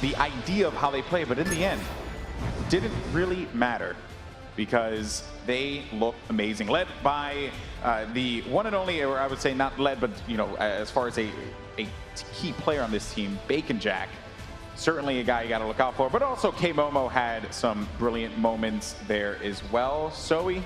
the idea of how they play, but in the end, didn't really matter because they look amazing. Led by the one and only, or I would say not led, but you know, as far as a key player on this team, Bacon Jack. Certainly a guy you got to look out for, but also K-Momo had some brilliant moments there as well. Zoe,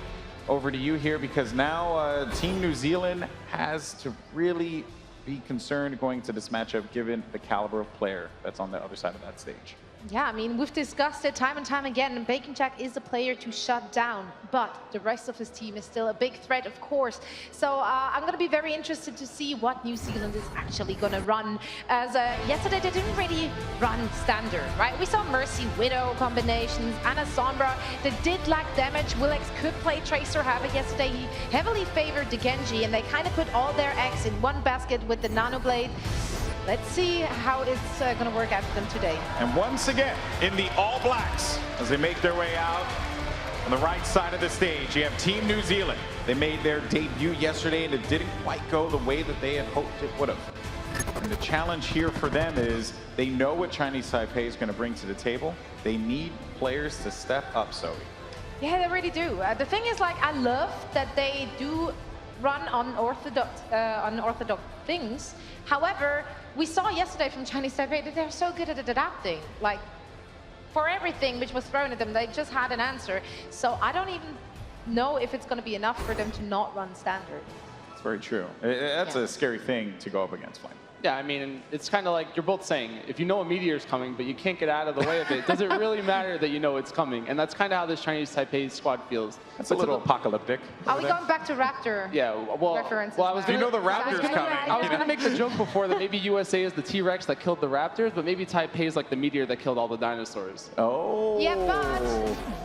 over to you here, because now Team New Zealand has to really be concerned going to this matchup given the caliber of player that's on the other side of that stage. Yeah, I mean, we've discussed it time and time again, and Bacon Jack is a player to shut down, but the rest of his team is still a big threat, of course. So I'm going to be very interested to see what New Zealand is actually going to run, as yesterday they didn't really run standard, right? We saw Mercy Widow combinations, Anna Sombra, they did lack damage. Willex could play Tracer Havoc yesterday. He heavily favored the Genji, and they kind of put all their eggs in one basket with the Nano Blade. Let's see how it's going to work out for them today. And once again, in the All Blacks, as they make their way out on the right side of the stage, you have Team New Zealand. They made their debut yesterday, and it didn't quite go the way that they had hoped it would have. And the challenge here for them is they know what Chinese Taipei is going to bring to the table. They need players to step up, Zoe. Yeah, they really do. The thing is, like, I love that they do run on unorthodox things. However, we saw yesterday from Chinese Taipei that they're so good at adapting. Like, for everything which was thrown at them, they just had an answer. So I don't even know if it's going to be enough for them to not run standard. It's very true. That's a scary thing to go up against, Flame. Yeah, I mean, it's kind of like you're both saying, if you know a meteor is coming, but you can't get out of the way of it, does it really matter that you know it's coming? And that's kind of how this Chinese Taipei squad feels. That's a little apocalyptic. Are we going back to Raptor references? Well, I was you know the Raptors coming. I was going to make the joke before that maybe USA is the T-Rex that killed the Raptors, but maybe Taipei is like the meteor that killed all the dinosaurs. Oh. Yeah,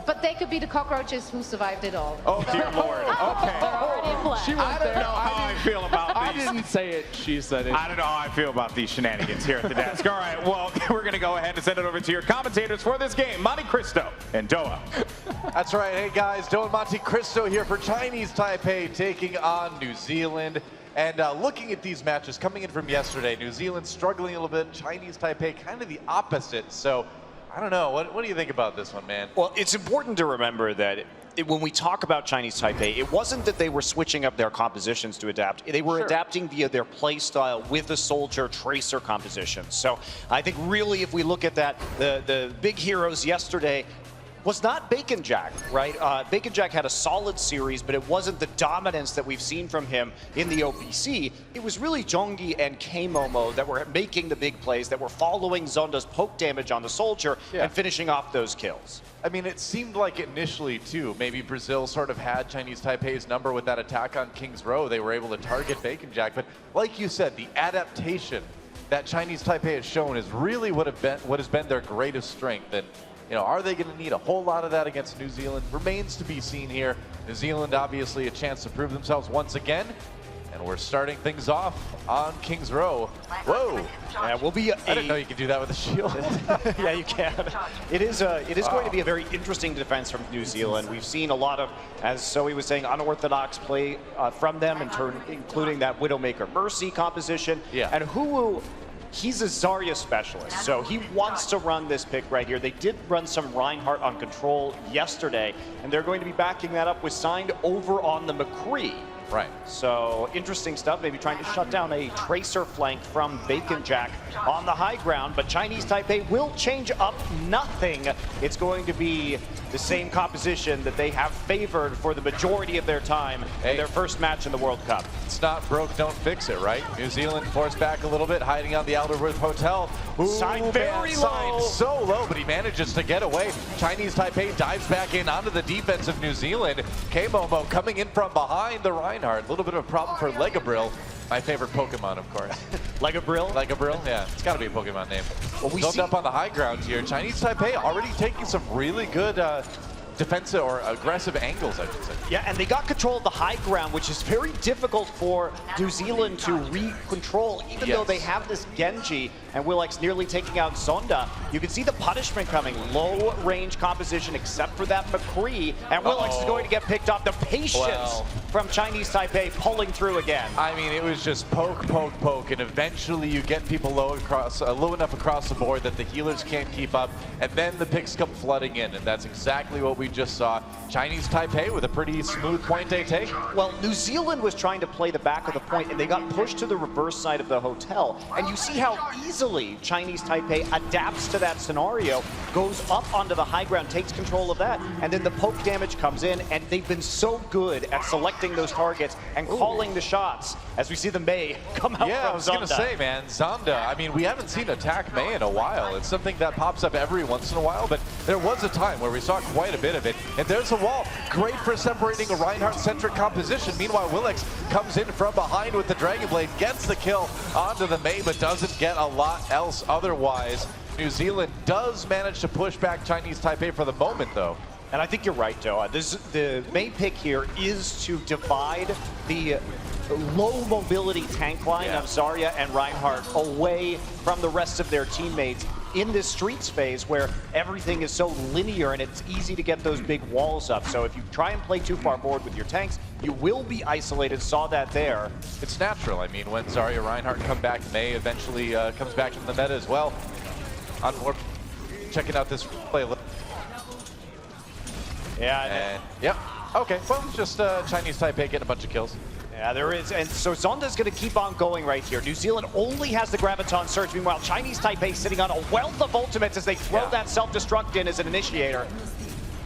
but they could be the cockroaches who survived it all. Oh, dear Lord. Okay. She went I don't know how I feel about these. I didn't say it. She said it. I don't know how I feel about these shenanigans here at the desk. All right, well, we're going to go ahead and send it over to your commentators for this game, Monte Cristo and Doa. That's right. Hey, guys. Doa and Monte Cristo here for Chinese Taipei taking on New Zealand. And looking at these matches coming in from yesterday, New Zealand struggling a little bit, Chinese Taipei kind of the opposite. So, I don't know. What do you think about this one, man? Well, it's important to remember that when we talk about Chinese Taipei, it wasn't that they were switching up their compositions to adapt. They were adapting via their play style with the Soldier Tracer composition. So I think really if we look at that, the big heroes yesterday was not Bacon Jack, right? Bacon Jack had a solid series, but it wasn't the dominance that we've seen from him in the OPC. It was really Zhongyi and K-Momo that were making the big plays, that were following Zonda's poke damage on the Soldier and finishing off those kills. I mean, it seemed like initially, too, maybe Brazil sort of had Chinese Taipei's number with that attack on King's Row. They were able to target Bacon Jack. But like you said, the adaptation that Chinese Taipei has shown is really what has been their greatest strength. And you know, are they going to need a whole lot of that against New Zealand? Remains to be seen here. New Zealand, obviously, a chance to prove themselves once again. And we're starting things off on King's Row. Whoa! Yeah, we'll be. I didn't know you could do that with a shield. Yeah, you can. It is going to be a very interesting defense from New Zealand. We've seen a lot of, as Zoe was saying, unorthodox play from them, including that Widowmaker Mercy composition. Yeah. And Huwu, he's a Zarya specialist, so he wants to run this pick right here. They did run some Reinhardt on control yesterday, and they're going to be backing that up with signed over on the McCree. Right. So interesting stuff, maybe trying to shut down a Tracer flank from Bacon Jack on the high ground, but Chinese Taipei will change up nothing. It's going to be the same composition that they have favored for the majority of their time in their first match in the World Cup. It's not broke, don't fix it, right? New Zealand forced back a little bit, hiding on the Outerworth Hotel. Signed very low. Signed so low, but he manages to get away. Chinese Taipei dives back in onto the defense of New Zealand. K-Momo coming in from behind the Reinhardt. A little bit of a problem for Legabrill. My favorite Pokemon, of course. Legabrill? Legabrill, yeah. It's got to be a Pokemon name. Well, we built up on the high ground here. Chinese Taipei already taking some really good defensive or aggressive angles, I should say. Yeah, and they got control of the high ground, which is very difficult for New Zealand to re-control, even though they have this Genji, and Willex nearly taking out Zonda. You can see the punishment coming. Low range composition, except for that McCree, and Willex is going to get picked off. The patience from Chinese Taipei pulling through again. I mean, it was just poke, poke, poke, and eventually you get people low enough across the board that the healers can't keep up, and then the picks come flooding in, and that's exactly what we just saw. Chinese Taipei with a pretty smooth point A take. Well, New Zealand was trying to play the back of the point, and they got pushed to the reverse side of the hotel. And you see how easily Chinese Taipei adapts to that scenario, goes up onto the high ground, takes control of that, and then the poke damage comes in, and they've been so good at selecting those targets and calling the shots as we see the Mei come out Yeah, from I was going to Zonda. say, man, Zonda, I mean, we haven't seen attack Mei in a while. It's something that pops up every once in a while, but there was a time where we saw quite a bit of it. And there's a wall. Great for separating a Reinhardt-centric composition. Meanwhile, Willix comes in from behind with the Dragon Blade, gets the kill onto the Mei, but doesn't get a lot else otherwise. New Zealand does manage to push back Chinese Taipei for the moment, though. And I think you're right, Doa. The main pick here is to divide the low mobility tank line of Zarya and Reinhardt away from the rest of their teammates in this streets phase where everything is so linear and it's easy to get those big walls up. So if you try and play too far forward with your tanks, you will be isolated. Saw that there. It's natural. I mean, when Zarya Reinhardt come back, Mei eventually comes back in the meta as well. On board, checking out this play. Yeah. And, yep. Okay, well, just Chinese Taipei getting a bunch of kills. Yeah, there is. And so Zonda's going to keep on going right here. New Zealand only has the Graviton Surge. Meanwhile, Chinese Taipei sitting on a wealth of ultimates as they throw that self-destruct in as an initiator.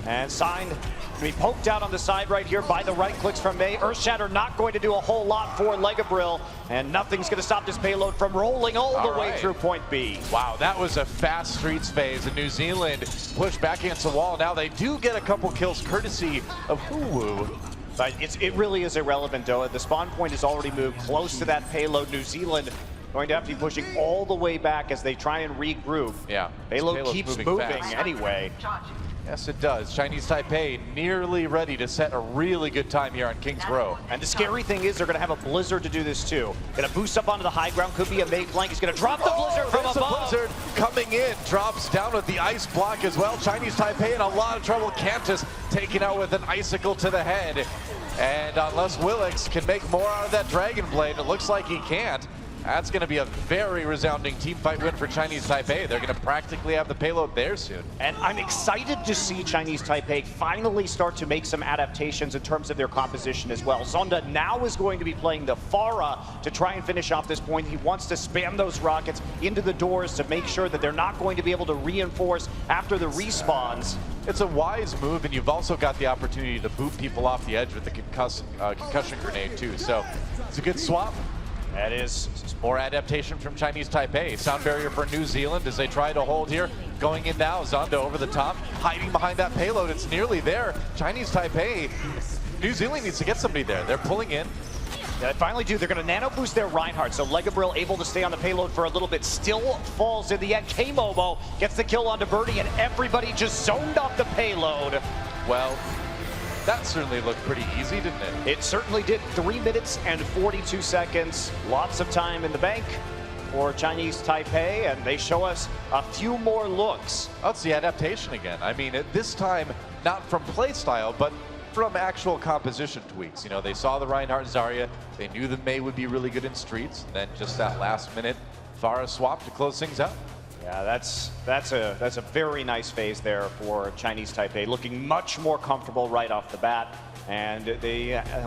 And Sign going to be poked out on the side right here by the right clicks from Mei. Earthshatter not going to do a whole lot for Legabrill. And nothing's going to stop this payload from rolling all the way through point B. Wow, that was a fast streets phase. And New Zealand pushed back against the wall. Now they do get a couple kills courtesy of Huwu. But it really is irrelevant, Doa. The spawn point has already moved close to that payload. New Zealand going to have to be pushing all the way back as they try and regroup. Yeah. Payload keeps moving fast. anyway. Yes, it does. Chinese Taipei nearly ready to set a really good time here on King's Row. And the scary thing is they're going to have a Blizzard to do this too. Going to boost up onto the high ground. Could be a Mei flank. He's going to drop the Blizzard from There's above. a Blizzard coming in. Drops down with the ice block as well. Chinese Taipei in a lot of trouble. Cantus taken out with an icicle to the head. And unless Willix can make more out of that Dragon Blade, it looks like he can't. That's going to be a very resounding team fight win for Chinese Taipei. They're going to practically have the payload there soon. And I'm excited to see Chinese Taipei finally start to make some adaptations in terms of their composition as well. Zonda now is going to be playing the Pharah to try and finish off this point. He wants to spam those rockets into the doors to make sure that they're not going to be able to reinforce after the respawns. It's a wise move, and you've also got the opportunity to boot people off the edge with the concussion grenade too. So it's a good swap. That is more adaptation from Chinese Taipei. Sound barrier for New Zealand as they try to hold here. Going in now, Zonda over the top, hiding behind that payload. It's nearly there. Chinese Taipei, New Zealand needs to get somebody there. They're pulling in. Yeah, they finally do. They're going to nano boost their Reinhardt, so Legabrill able to stay on the payload for a little bit. Still falls in the end. K-Momo gets the kill onto Birdie, and everybody just zoned off the payload. Well, that certainly looked pretty easy, didn't it? It certainly did. 3 minutes and 42 seconds. Lots of time in the bank for Chinese Taipei, and they show us a few more looks. That's the adaptation again. I mean, at this time, not from playstyle, but from actual composition tweaks. You know, they saw the Reinhardt Zarya. They knew the Mei would be really good in streets. And then just that last minute, Pharah swap to close things out. Yeah, that's a very nice phase there for Chinese Taipei, looking much more comfortable right off the bat. And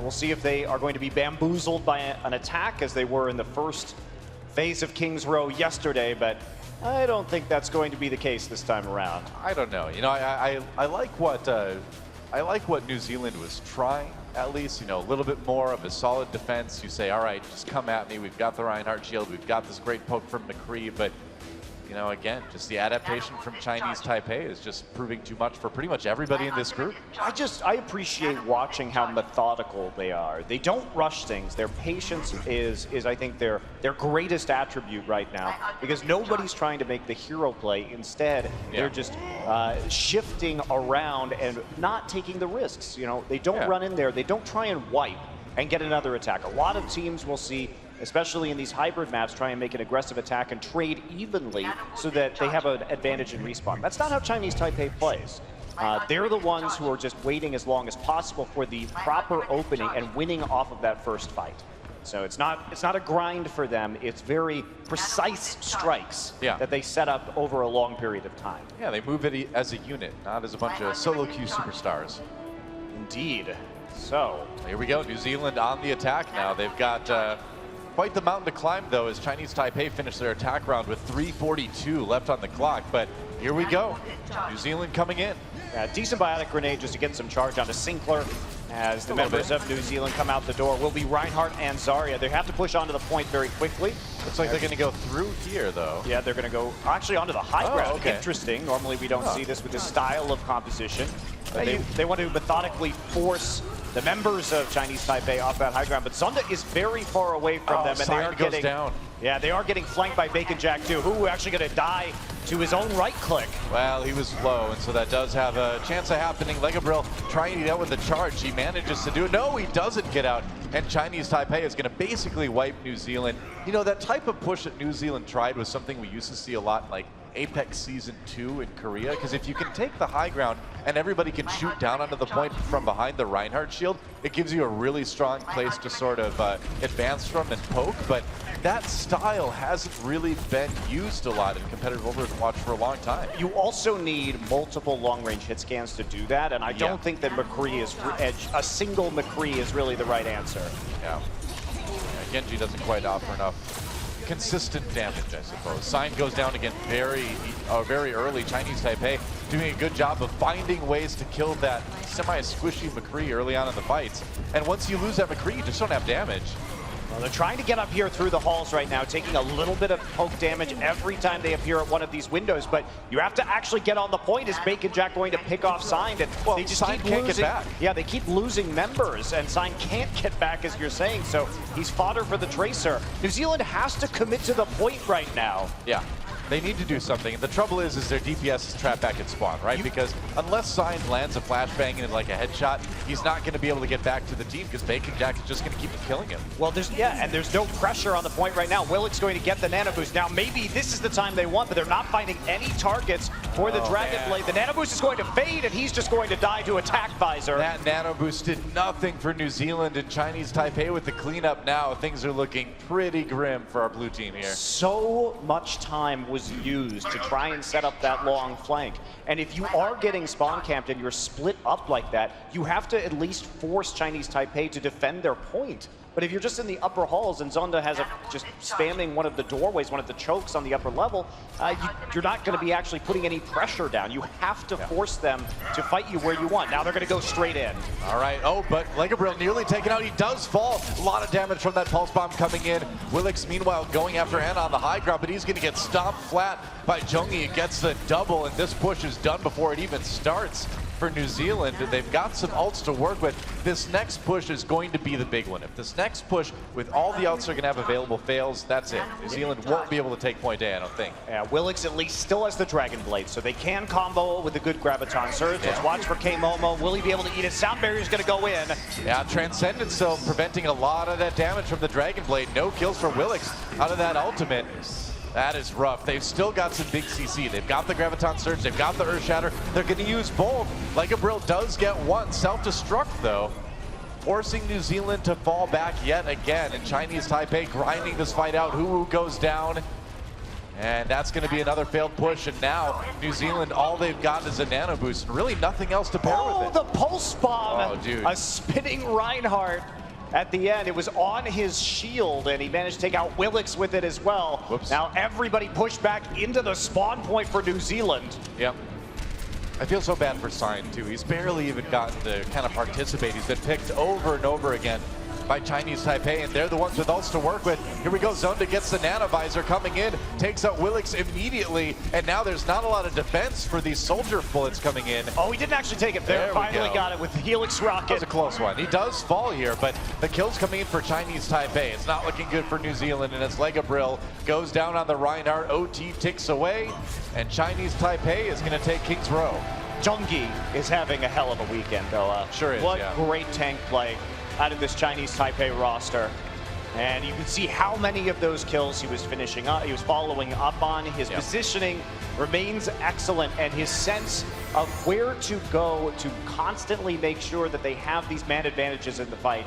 we'll see if they are going to be bamboozled by an attack as they were in the first phase of King's Row yesterday, but I don't think that's going to be the case this time around. I don't know. You know, I like what New Zealand was trying. At least, you know, a little bit more of a solid defense. You say, all right, just come at me. We've got the Reinhardt shield. We've got this great poke from McCree, but you know, again, just the adaptation from Chinese Taipei is just proving too much for pretty much everybody in this group. I appreciate watching how methodical they are. They don't rush things. Their patience is I think their greatest attribute right now, because nobody's trying to make the hero play. Instead, they're just shifting around and not taking the risks. You know, they don't run in there. They don't try and wipe and get another attack. A lot of teams will see, especially in these hybrid maps, try and make an aggressive attack and trade evenly so that they have an advantage in respawn. That's not how Chinese Taipei plays. They're the ones who are just waiting as long as possible for the proper opening and winning off of that first fight. So it's not a grind for them. It's very precise strikes that they set up over a long period of time. Yeah, they move it as a unit, not as a bunch of solo queue superstars. Indeed. So here we go. New Zealand on the attack now. They've got quite the mountain to climb, though, as Chinese Taipei finished their attack round with 3:42 left on the clock. But here we go. New Zealand coming in. Decent biotic grenade just to get some charge onto Sinclair. As the members of New Zealand come out the door, will be Reinhardt and Zarya. They have to push onto the point very quickly. Looks like they're going to go through here, though. Yeah, they're going to go actually onto the high ground. Okay. Interesting. Normally we don't see this with this style of composition. But they want to methodically force the members of Chinese Taipei off that high ground. But Zonda is very far away from them, and they are getting down. Yeah, they are getting flanked by Bacon Jack too, who actually going to die to his own right click. Well, he was low, and so that does have a chance of happening. Legabriel trying to get out with the charge. He manages to do it. No, he doesn't get out. And Chinese Taipei is going to basically wipe New Zealand. You know, that type of push that New Zealand tried was something we used to see a lot, like Apex Season 2 in Korea, because if you can take the high ground and everybody can shoot down onto the point from behind the Reinhardt shield, it gives you a really strong place to sort of advance from and poke. But that style hasn't really been used a lot in competitive Overwatch for a long time. You also need multiple long-range hit scans to do that, and I don't think that McCree is a single McCree is really the right answer. Yeah, Genji doesn't quite offer enough consistent damage, I suppose. Sign goes down again very early. Chinese Taipei doing a good job of finding ways to kill that semi-squishy McCree early on in the fights. And once you lose that McCree, you just don't have damage. Well, they're trying to get up here through the halls right now, taking a little bit of poke damage every time they appear at one of these windows, but you have to actually get on the point. Is Bacon Jack going to pick off Sign? And well, they just Sign keep can't losing. Get back. Yeah, they keep losing members, and Sign can't get back, as you're saying, so he's fodder for the Tracer. New Zealand has to commit to the point right now. Yeah. They need to do something. And the trouble is their DPS is trapped back at spawn, right? Because unless Sign lands a flashbang and like a headshot, he's not going to be able to get back to the team because Bacon Jack is just going to keep killing him. Well, there's no pressure on the point right now. Willick's going to get the nano boost. Now, maybe this is the time they want, but they're not finding any targets for the Dragon Blade. The nano boost is going to fade, and he's just going to die to attack visor. That nano boost did nothing for New Zealand, and Chinese Taipei with the cleanup now. Things are looking pretty grim for our blue team here. So much time was used to try and set up that long flank. And if you are getting spawn camped and you're split up like that, you have to at least force Chinese Taipei to defend their point. But if you're just in the upper halls and Zonda has just spamming one of the doorways, one of the chokes on the upper level, you're not going to be actually putting any pressure down. You have to force them to fight you where you want. Now they're going to go straight in. All right. Oh, but Legabriel nearly taken out. He does fall. A lot of damage from that pulse bomb coming in. Willix, meanwhile, going after Anna on the high ground, but he's going to get stomped flat by Jongyi. It gets the double, and this push is done before it even starts for New Zealand. They've got some ults to work with. This next push is going to be the big one. If this next push with all the ults they're going to have available fails, that's it. New Zealand won't be able to take point A, I don't think. Yeah, Willix at least still has the Dragon Blade, so they can combo with a good Graviton Surge. Let's watch for K-Momo. Will he be able to eat it? Sound Barrier's going to go in. Yeah, Transcendence still preventing a lot of that damage from the Dragon Blade. No kills for Willix out of that ultimate. That is rough. They've still got some big CC. They've got the Graviton Surge. They've got the Earth Shatter. They're going to use both. Legabriel does get one. Self-destruct, though, forcing New Zealand to fall back yet again. And Chinese Taipei grinding this fight out. Huwu goes down. And that's going to be another failed push. And now New Zealand, all they've got is a nano boost. And really nothing else to pair with it. Oh, the pulse bomb. Oh, dude. A spinning Reinhardt. At the end, it was on his shield, and he managed to take out Willix with it as well. Whoops. Now everybody pushed back into the spawn point for New Zealand. Yep. I feel so bad for Sign, too. He's barely even gotten to kind of participate. He's been picked over and over again by Chinese Taipei, and they're the ones with ults to work with. Here we go, Zonda gets the nanovisor coming in, takes out Willix immediately, and now there's not a lot of defense for these soldier bullets coming in. Oh, he didn't actually take it there. Finally got it with the Helix Rocket. That was a close one. He does fall here, but the kills coming in for Chinese Taipei. It's not looking good for New Zealand, and as Legabriel goes down on the Reinhardt, OT ticks away, and Chinese Taipei is going to take King's Row. Jongyi is having a hell of a weekend, though. Sure is, What yeah. great tank play out of this Chinese Taipei roster. And you can see how many of those kills he was finishing up, he was following up on. His positioning remains excellent, and his sense of where to go to constantly make sure that they have these man advantages in the fight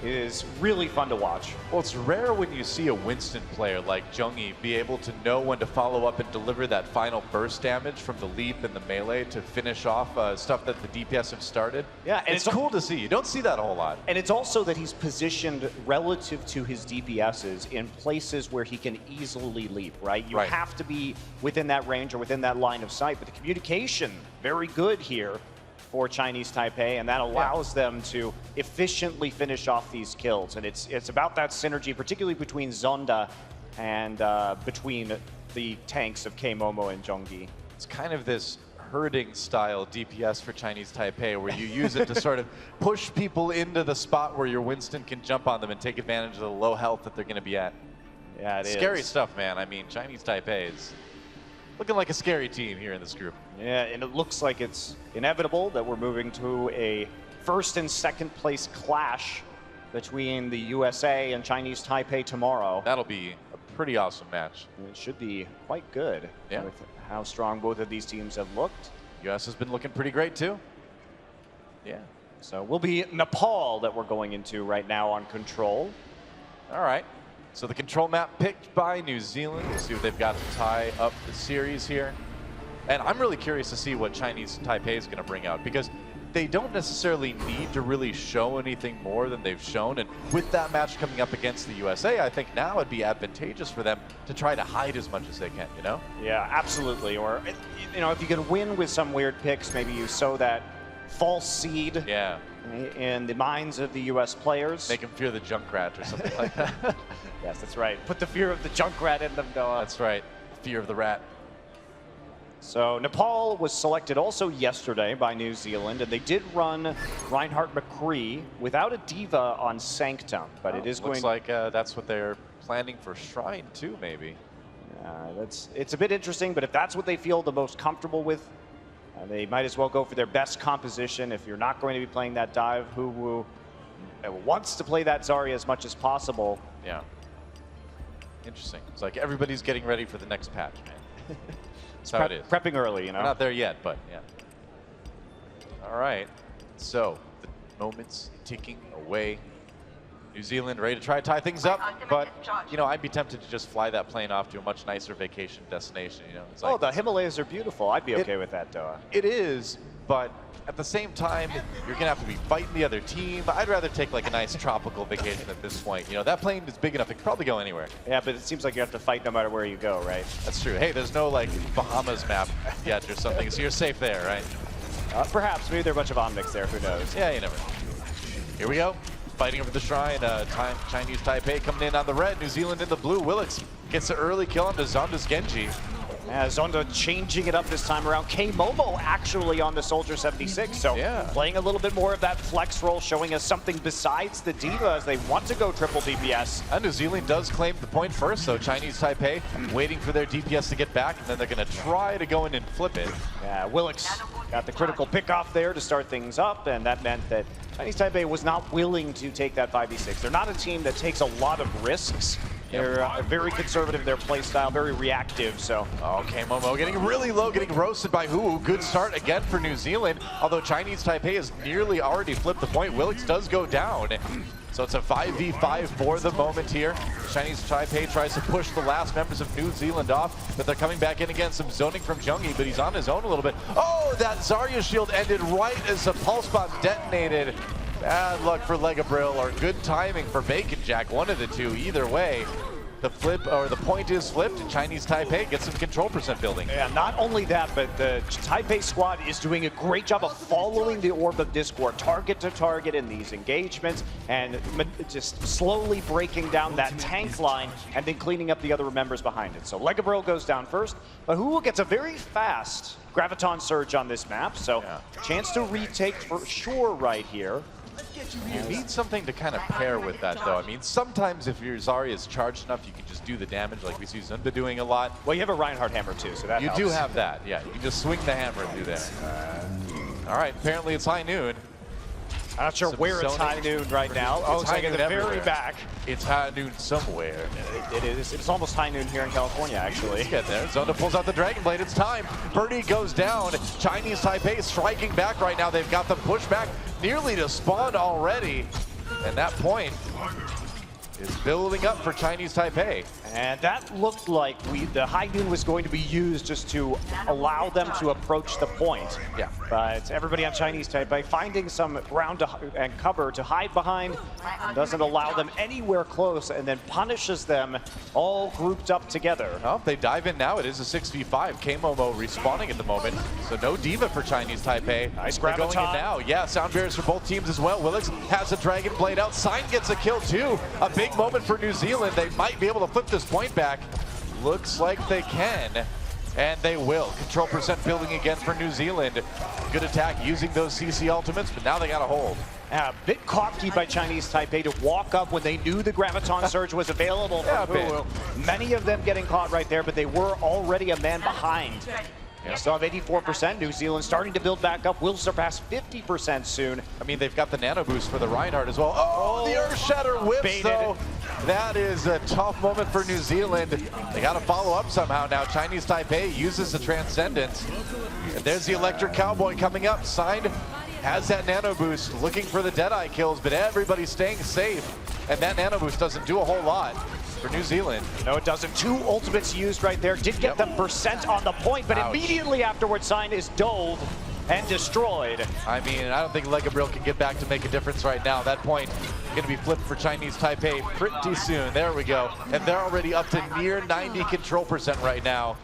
is really fun to watch. Well, it's rare when you see a Winston player like Jung-Yi be able to know when to follow up and deliver that final burst damage from the leap and the melee to finish off stuff that the DPS have started. Yeah, and it's cool to see. You don't see that a whole lot. And it's also that he's positioned relative to his DPSs in places where he can easily leap, right? You have to be within that range or within that line of sight, but the communication, very good here for Chinese Taipei, and that allows them to efficiently finish off these kills. And it's about that synergy, particularly between Zonda and between the tanks of K-Momo and Jung-Gi. It's kind of this herding style DPS for Chinese Taipei, where you use it to sort of push people into the spot where your Winston can jump on them and take advantage of the low health that they're going to be at. Yeah, it is. Scary stuff, man. I mean, Chinese Taipei is looking like a scary team here in this group. Yeah, and it looks like it's inevitable that we're moving to a first and second place clash between the USA and Chinese Taipei tomorrow. That'll be a pretty awesome match. It should be quite good with how strong both of these teams have looked. US has been looking pretty great too. Yeah. So we'll be Nepal that we're going into right now on control. All right. So the control map picked by New Zealand. We'll see what they've got to tie up the series here. And I'm really curious to see what Chinese Taipei is going to bring out, because they don't necessarily need to really show anything more than they've shown. And with that match coming up against the USA, I think now it'd be advantageous for them to try to hide as much as they can, you know? Yeah, absolutely. Or, you know, if you can win with some weird picks, maybe you sow that false seed in the minds of the US players. Make them fear the Junkrat or something like that. Yes, that's right. Put the fear of the Junkrat in them, Noah. That's right. Fear of the rat. So Nepal was selected also yesterday by New Zealand, and they did run Reinhardt McCree without a diva on Sanctum, but it is looks like that's what they're planning for Shrine too, maybe. It's a bit interesting, but if that's what they feel the most comfortable with, they might as well go for their best composition. If you're not going to be playing that dive, who wants to play that Zarya as much as possible. Yeah. Interesting. It's like everybody's getting ready for the next patch, man. That's how it is. Prepping early, you know? We're not there yet, but yeah. All right. So the moment's ticking away. New Zealand ready to try to tie things up, but you know, I'd be tempted to just fly that plane off to a much nicer vacation destination. You know, it's like, the Himalayas are beautiful. I'd be okay with that, Doa. It is, but at the same time, you're gonna have to be fighting the other team. I'd rather take like a nice tropical vacation at this point. You know, that plane is big enough; it could probably go anywhere. Yeah, but it seems like you have to fight no matter where you go, right? That's true. Hey, there's no like Bahamas map yet or something, so you're safe there, right? Perhaps. Maybe there are a bunch of Omnics there. Who knows? Yeah, you never know. Here we go. Fighting over the Shrine. Chinese Taipei coming in on the red. New Zealand in the blue. Willix gets an early kill onto Zonda's Genji. Zonda changing it up this time around. K-Momo actually on the Soldier 76, so playing a little bit more of that flex role, showing us something besides the diva as they want to go triple DPS. And New Zealand does claim the point first, so Chinese Taipei waiting for their DPS to get back, and then they're going to try to go in and flip it. Yeah, Willix got the critical pick off there to start things up, and that meant that Chinese Taipei was not willing to take that 5v6. They're not a team that takes a lot of risks. They're very conservative in their play style, very reactive, so. Okay, Momo getting really low, getting roasted by Hu. Good start again for New Zealand, although Chinese Taipei has nearly already flipped the point. Willix does go down. So it's a 5v5 for the moment here. Chinese Taipei tries to push the last members of New Zealand off, but they're coming back in again. Some zoning from Jung-Gi, but he's on his own a little bit. Oh, that Zarya shield ended right as the pulse bomb detonated. Bad luck for Legabrill, or good timing for Bacon Jack. One of the two, either way. The flip, or the point is flipped, and Chinese Taipei gets some control percent building. Yeah, not only that, but the Taipei squad is doing a great job of following the Orb of Discord, target to target in these engagements, and just slowly breaking down that tank line, and then cleaning up the other members behind it. So Legabrill goes down first, but Hu gets a very fast Graviton Surge on this map, so chance to retake for sure right here. You need something to kind of pair with that, though. I mean, sometimes if your Zarya is charged enough, you can just do the damage like we see Zunda doing a lot. Well, you have a Reinhardt hammer, too, so that helps. You do have that, yeah. You can just swing the hammer through there. All right, apparently it's high noon. I'm not sure Some where it's zoning. high noon right now. Oh, it's like at the very back. It's high noon somewhere. It is. It's almost high noon here in California, actually. Let's get there. Zonda pulls out the Dragon Blade. It's time. Birdie goes down. Chinese Taipei striking back right now. They've got them pushed back nearly to spawn already. And that point is building up for Chinese Taipei. And that looked like the high noon was going to be used just to allow them to approach the point. Yeah. But everybody on Chinese Taipei finding some ground and cover to hide behind, doesn't allow them anywhere close, and then punishes them all grouped up together. Well, if they dive in now, it is a 6v5. K-Momo respawning at the moment. So no diva for Chinese Taipei. Nice They're going in graviton. now. Yeah, sound barriers for both teams as well. Willix has a Dragon Blade out. Sign gets a kill too. A big moment for New Zealand. They might be able to flip this point back. Looks like they can, and they will. Control percent building again for New Zealand. Good attack using those CC ultimates, but now they got a hold. A bit cocky by Chinese Taipei to walk up when they knew the Graviton Surge was available Yeah, from Hulu. Many of them getting caught right there, but they were already a man behind. They still have 84%. New Zealand starting to build back up. Will surpass 50% soon. I mean, they've got the nano boost for the Reinhardt as well. Oh, the Earth Shatter whips, Baited. though. That is a tough moment for New Zealand. They got to follow up somehow now. Chinese Taipei uses the Transcendence. And there's the Electric Cowboy coming up. Signed has that nano boost, looking for the Deadeye kills, but everybody's staying safe. And that nano boost doesn't do a whole lot for New Zealand. No, it doesn't. 2 ultimates used right there. Did get them percent on the point, but Ouch. immediately afterwards, Sign is dove and destroyed. I mean, I don't think Legabriel can get back to make a difference right now. That point going to be flipped for Chinese Taipei pretty soon. There we go. And they're already up to near 90 control percent right now.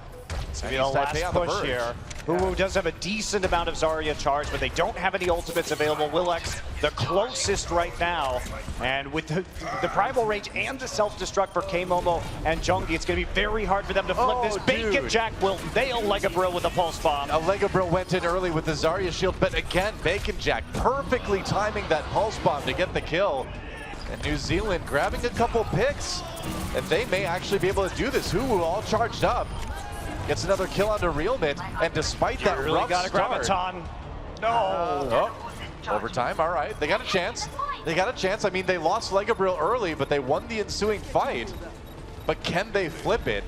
It's going to be the last push here. Huwu does have a decent amount of Zarya charge, but they don't have any ultimates available. Willx, the closest right now. And with the primal range and the self-destruct for K-Momo and Jungi, it's going to be very hard for them to flip this. Bacon Jack will nail Legabriel with a pulse bomb. Legabriel went in early with the Zarya shield, but again, Bacon Jack perfectly timing that pulse bomb to get the kill. And New Zealand grabbing a couple picks, and they may actually be able to do this. Huwu all charged up. Gets another kill onto Realmit, and despite that Really rough got a start, Graviton. No. Overtime, all right. They got a chance. They got a chance. I mean, they lost Legabriel early, but they won the ensuing fight. But can they flip it?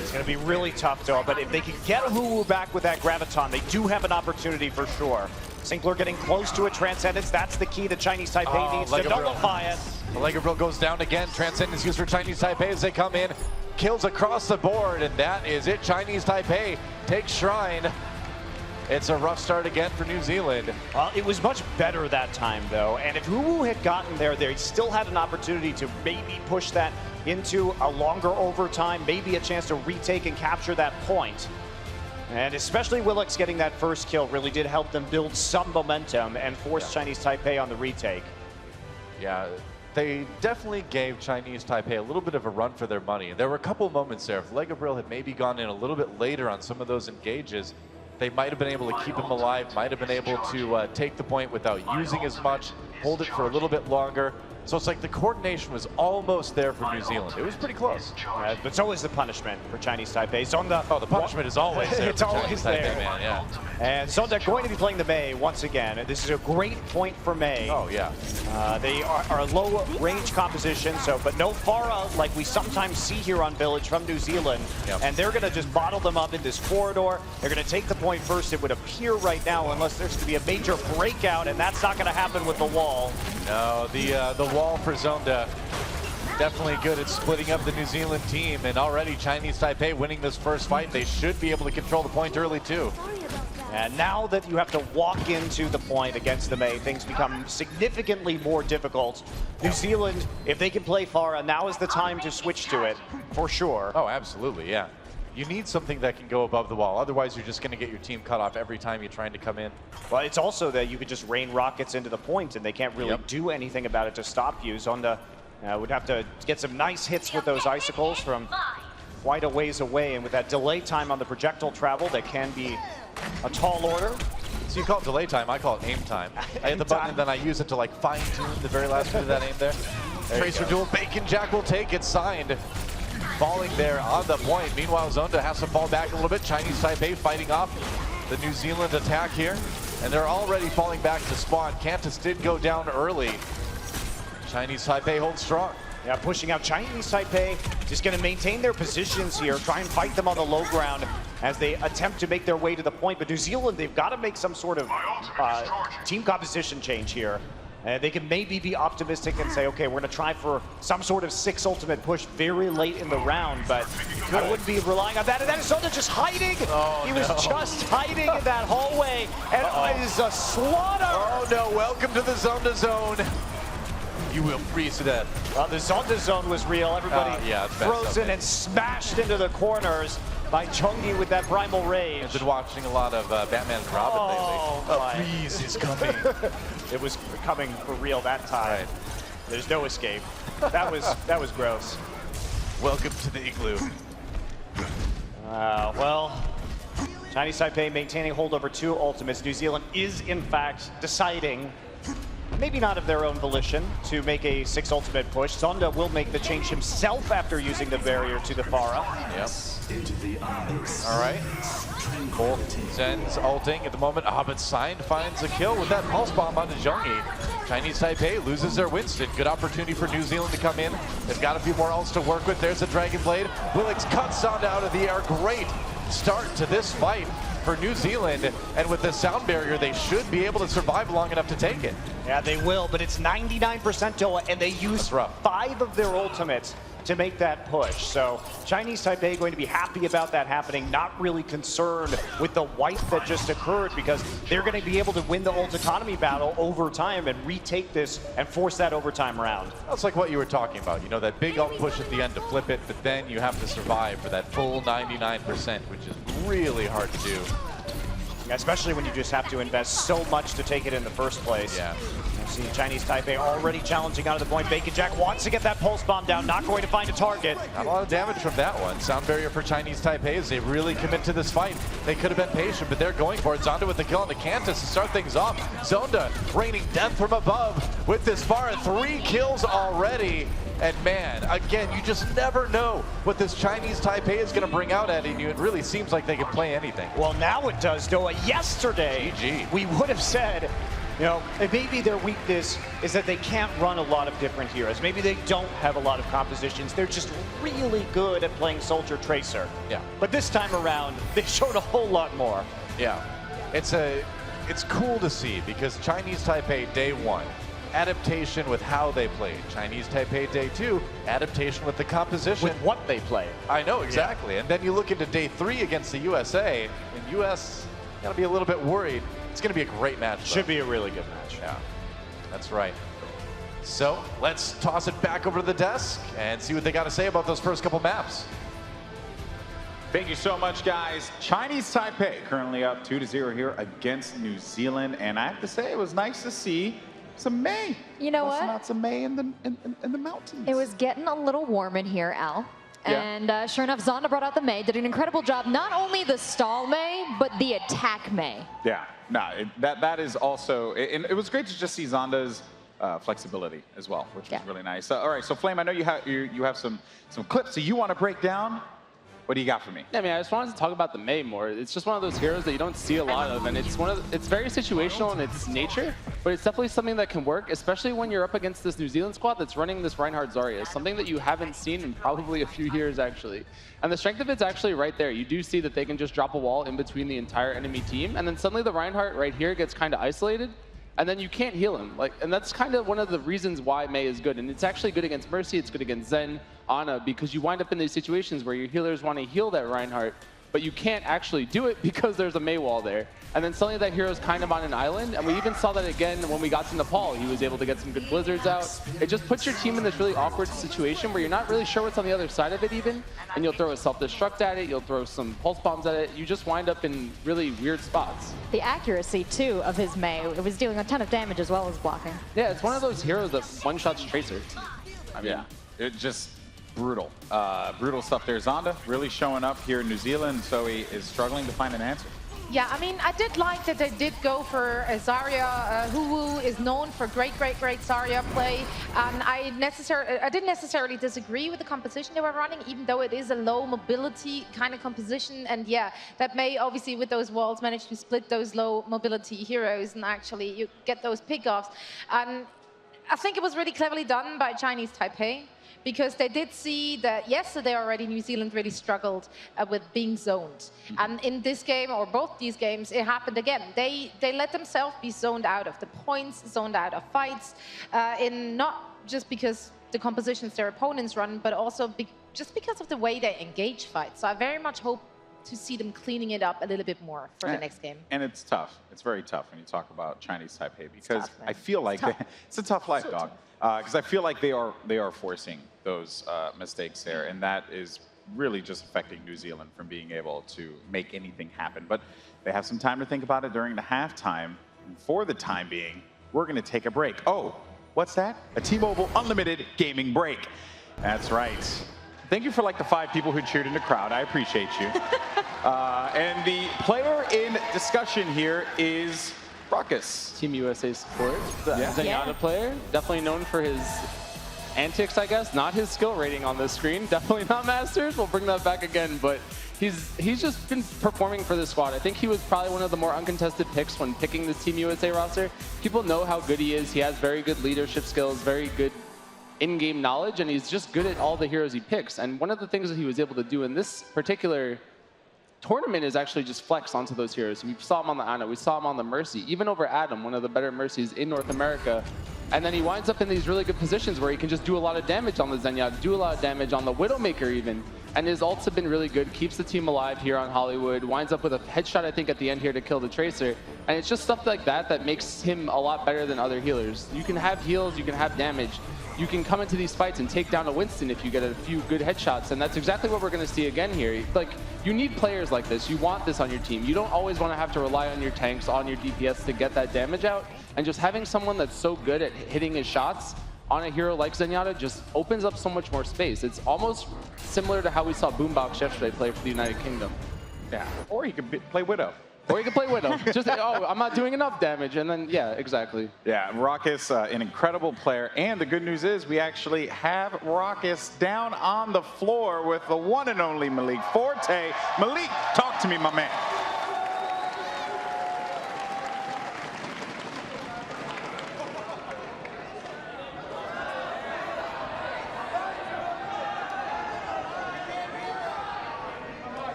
It's going to be really tough, though. But if they can get Huwu back with that Graviton, they do have an opportunity for sure. Sinclair getting close to a Transcendence. That's the key that Chinese Taipei needs to nullify it. Legabriel goes down again. Transcendence used for Chinese Taipei as they come in. Kills across the board, and that is it. Chinese Taipei takes Shrine. It's a rough start again for New Zealand. Well, it was much better that time, though. And if Huwu had gotten there, they still had an opportunity to maybe push that into a longer overtime, maybe a chance to retake and capture that point. And especially Willx getting that first kill really did help them build some momentum and force Chinese Taipei on the retake. Yeah, they definitely gave Chinese Taipei a little bit of a run for their money. There were a couple moments there. If Legabriel had maybe gone in a little bit later on some of those engages, they might have been able to keep him alive, might have been able to take the point without using as much, hold it for a little bit longer. So it's like the coordination was almost there for New Zealand. It was pretty close. But it's always the punishment for Chinese Taipei. Zonda, the punishment is always there. It's always there. Man, yeah. And Zonda going to be playing the Mei once again. This is a great point for Mei. Oh, yeah. They are a low range composition, but no far out like we sometimes see here on Village from New Zealand. Yep. And they're going to just bottle them up in this corridor. They're going to take the point first, it would appear right now, unless there's going to be a major breakout, and that's not going to happen with the wall. No, the wall for Zonda definitely good at splitting up the New Zealand team, and already Chinese Taipei winning this first fight. They should be able to control the point early too. And now that you have to walk into the point against the Mei, things become significantly more difficult. New Zealand, if they can play Pharah, now is the time to switch to it, for sure. Oh, absolutely, yeah. You need something that can go above the wall. Otherwise, you're just going to get your team cut off every time you're trying to come in. Well, it's also that you could just rain rockets into the point, and they can't really do anything about it to stop you. Zonda would have to get some nice hits with those icicles from quite a ways away, and with that delay time on the projectile travel, that can be a tall order. So you call it delay time, I call it aim time. I hit the button and then I use it to like fine-tune the very last bit of that aim there. Tracer duel, Bacon Jack will take it, signed. Falling there on the point. Meanwhile, Zonda has to fall back a little bit. Chinese Taipei fighting off the New Zealand attack here. and they're already falling back to spawn. Cantus did go down early. Chinese Taipei holds strong. Yeah, pushing out Chinese Taipei, just going to maintain their positions here, try and fight them on the low ground as they attempt to make their way to the point. But New Zealand, they've got to make some sort of team composition change here. They can maybe be optimistic and say, okay, we're going to try for some sort of 6 ultimate push very late in the round, but I wouldn't be relying on that. And that is Zonda just hiding. Oh, he was just hiding in that hallway, and it is a slaughter. Oh no, welcome to the Zonda zone. You will freeze to death. Well, the Zonda zone was real. Everybody yeah, it's messed up, frozen and smashed into the corners by Chungi with that primal rage. I've been watching a lot of Batman and Robin lately. My. A freeze is coming. It was coming for real that time. Right. There's no escape. That was gross. Welcome to the igloo. Well, Chinese Taipei maintaining hold over 2 ultimates. New Zealand is in fact deciding, maybe not of their own volition, to make a 6 ultimate push. Zonda will make the change himself after using the barrier to the Pharah. Yep. All right. Cool. Zen's ulting at the moment. But Sign finds a kill with that pulse bomb onto Zhongyi. Chinese Taipei loses their Winston. Good opportunity for New Zealand to come in. They've got a few more ults to work with. There's a Dragon Blade. Willix cuts Zonda out of the air. Great start to this fight for New Zealand, and with the sound barrier, they should be able to survive long enough to take it. Yeah, they will, but it's 99% Doa, and they use 5 of their ultimates to make that push. So Chinese Taipei going to be happy about that happening, not really concerned with the wipe that just occurred, because they're going to be able to win the ult economy battle over time and retake this and force that overtime round. That's like what you were talking about, you know, that big ult push at the end to flip it, but then you have to survive for that full 99%, which is really hard to do. Especially when you just have to invest so much to take it in the first place. Yeah. You see Chinese Taipei already challenging out of the point. Bacon Jack wants to get that pulse bomb down, not going to find a target. Not a lot of damage from that one. Sound barrier for Chinese Taipei as they really commit to this fight. They could have been patient, but they're going for it. Zonda with the kill on the Cantus to start things off. Zonda raining death from above with this Pharah. 3 kills already. And man, again, you just never know what this Chinese Taipei is going to bring out at you. It really seems like they can play anything. Well, now it does, Doa. Yesterday, GG. we would have said, you know, maybe their weakness is that they can't run a lot of different heroes. Maybe they don't have a lot of compositions. They're just really good at playing Soldier Tracer. Yeah. But this time around, they showed a whole lot more. Yeah. It's cool to see, because Chinese Taipei day 1, adaptation with how they played. Chinese Taipei day 2, adaptation with the composition. With what they play. I know, exactly. Yeah. And then you look into day 3 against the USA, and US gotta be a little bit worried. It's gonna be a great match, though. Should be a really good match. Yeah, that's right. So let's toss it back over to the desk and see what they got to say about those first couple maps. Thank you so much, guys. Chinese Taipei currently up 2-0 here against New Zealand, and I have to say it was nice to see some May. You know Busting what? out some May in the mountains. It was getting a little warm in here, Al. Yeah. And sure enough, Zonda brought out the Mei, did an incredible job, not only the stall Mei, but the attack Mei. Yeah, no, that is also, it was great to just see Zonda's flexibility as well, which was really nice. All right, so Flame, I know you have some clips that you want to break down. What do you got for me? Yeah, I mean, I just wanted to talk about the Mei more. It's just one of those heroes that you don't see a lot of, and it's very situational in its nature, but it's definitely something that can work, especially when you're up against this New Zealand squad that's running this Reinhardt Zarya, something that you haven't seen in probably a few years, actually. And the strength of it's actually right there. You do see that they can just drop a wall in between the entire enemy team, and then suddenly the Reinhardt right here gets kind of isolated, and then you can't heal him. And that's kind of one of the reasons why Mei is good. And it's actually good against Mercy, it's good against Zen, Ana, because you wind up in these situations where your healers want to heal that Reinhardt, but you can't actually do it because there's a Mei wall there. And then suddenly that hero's kind of on an island, and we even saw that again when we got to Nepal. He was able to get some good blizzards out. It just puts your team in this really awkward situation where you're not really sure what's on the other side of it even, and you'll throw a self-destruct at it, you'll throw some pulse bombs at it, you just wind up in really weird spots. The accuracy, too, of his Mei, it was dealing a ton of damage as well as blocking. Yeah, it's one of those heroes that one-shots Tracer. I mean, it just brutal. Brutal stuff there. Zonda really showing up here in New Zealand, so he is struggling to find an answer. Yeah, I mean, I did like that they did go for Zarya. Huwu is known for great Zarya play. And I didn't necessarily disagree with the composition they were running, even though it is a low mobility kind of composition. And yeah, that may obviously with those walls manage to split those low mobility heroes and actually you get those pickoffs. And I think it was really cleverly done by Chinese Taipei, because they did see that yesterday already New Zealand really struggled with being zoned. And in this game, or both these games, it happened again. They let themselves be zoned out of the points, zoned out of fights, in not just because the compositions their opponents run, but also just because of the way they engage fights. So I very much hope to see them cleaning it up a little bit more for the next game. And it's tough. It's very tough when you talk about Chinese Taipei, because tough, I feel like it's a tough life, dog. Because I feel like they are forcing those mistakes there, and that is really just affecting New Zealand from being able to make anything happen. But they have some time to think about it during the halftime. And for the time being, we're going to take a break. Oh, what's that? A T-Mobile Unlimited gaming break. That's right. Thank you for like the 5 people who cheered in the crowd. I appreciate you. And the player in discussion here is Ruckus. Team USA support, the Zenyatta player, definitely known for his antics, I guess, not his skill rating on this screen. Definitely not Masters. We'll bring that back again, but he's just been performing for this squad. I think he was probably one of the more uncontested picks when picking this Team USA roster. People know how good he is. He has very good leadership skills, very good in-game knowledge, and he's just good at all the heroes he picks. And one of the things that he was able to do in this particular tournament is actually just flex onto those heroes. We saw him on the Ana, we saw him on the Mercy, even over Adam, one of the better Mercies in North America. And then he winds up in these really good positions where he can just do a lot of damage on the Zenyatta, do a lot of damage on the Widowmaker even. And his ults have been really good, keeps the team alive here on Hollywood, winds up with a headshot, I think, at the end here to kill the Tracer. And it's just stuff like that that makes him a lot better than other healers. You can have heals, you can have damage. You can come into these fights and take down a Winston if you get a few good headshots, and that's exactly what we're going to see again here. Like, you need players like this. You want this on your team. You don't always want to have to rely on your tanks, on your DPS to get that damage out, and just having someone that's so good at hitting his shots on a hero like Zenyatta just opens up so much more space. It's almost similar to how we saw Boombox yesterday play for the United Kingdom. Yeah, or he could play Widow. Or you can play Widow. Just, oh, I'm not doing enough damage, and then, yeah, exactly. Yeah, Ruckus, an incredible player. And the good news is we actually have Ruckus down on the floor with the one and only Malik Forte. Malik, talk to me, my man.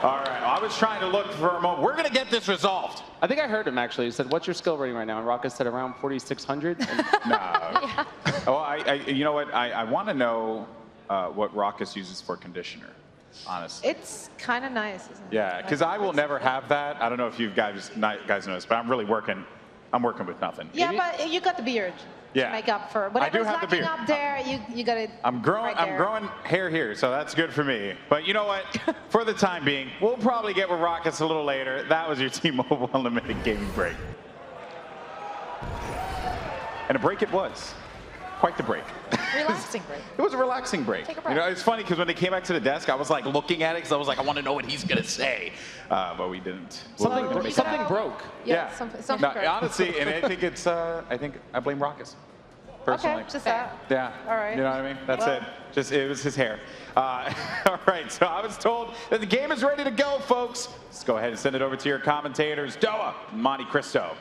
All right, I was trying to look for a moment. We're going to get this resolved. I think I heard him, actually. He said, what's your skill rating right now? And Ruckus said around 4,600. No. Yeah. Oh, you know what? I want to know what Ruckus uses for conditioner, honestly. It's kind of nice, isn't it? Yeah, because I will never have that. I don't know if you guys noticed, but I'm working with nothing. Yeah, but you got the beard. Yeah. To make up for whatever's lacking up there. You got it. I'm growing hair here, so that's good for me. But you know what? For the time being, we'll probably get with Ruckus a little later. That was your T-Mobile Unlimited gaming break, and a break it was. Quite the break. Relaxing break. It was a relaxing break. Take a break. You know, it's funny because when they came back to the desk, I was like looking at it because I was like, I want to know what he's gonna say, but we didn't. Something broke. Yeah, something No, broke. honestly, and I think it's. I think I blame Ruckus. Personally. Okay, just that. Yeah. All right. You know what I mean? That's it. Just it was his hair. All right. So I was told that the game is ready to go, folks. Let's go ahead and send it over to your commentators, Doa, Monte Cristo.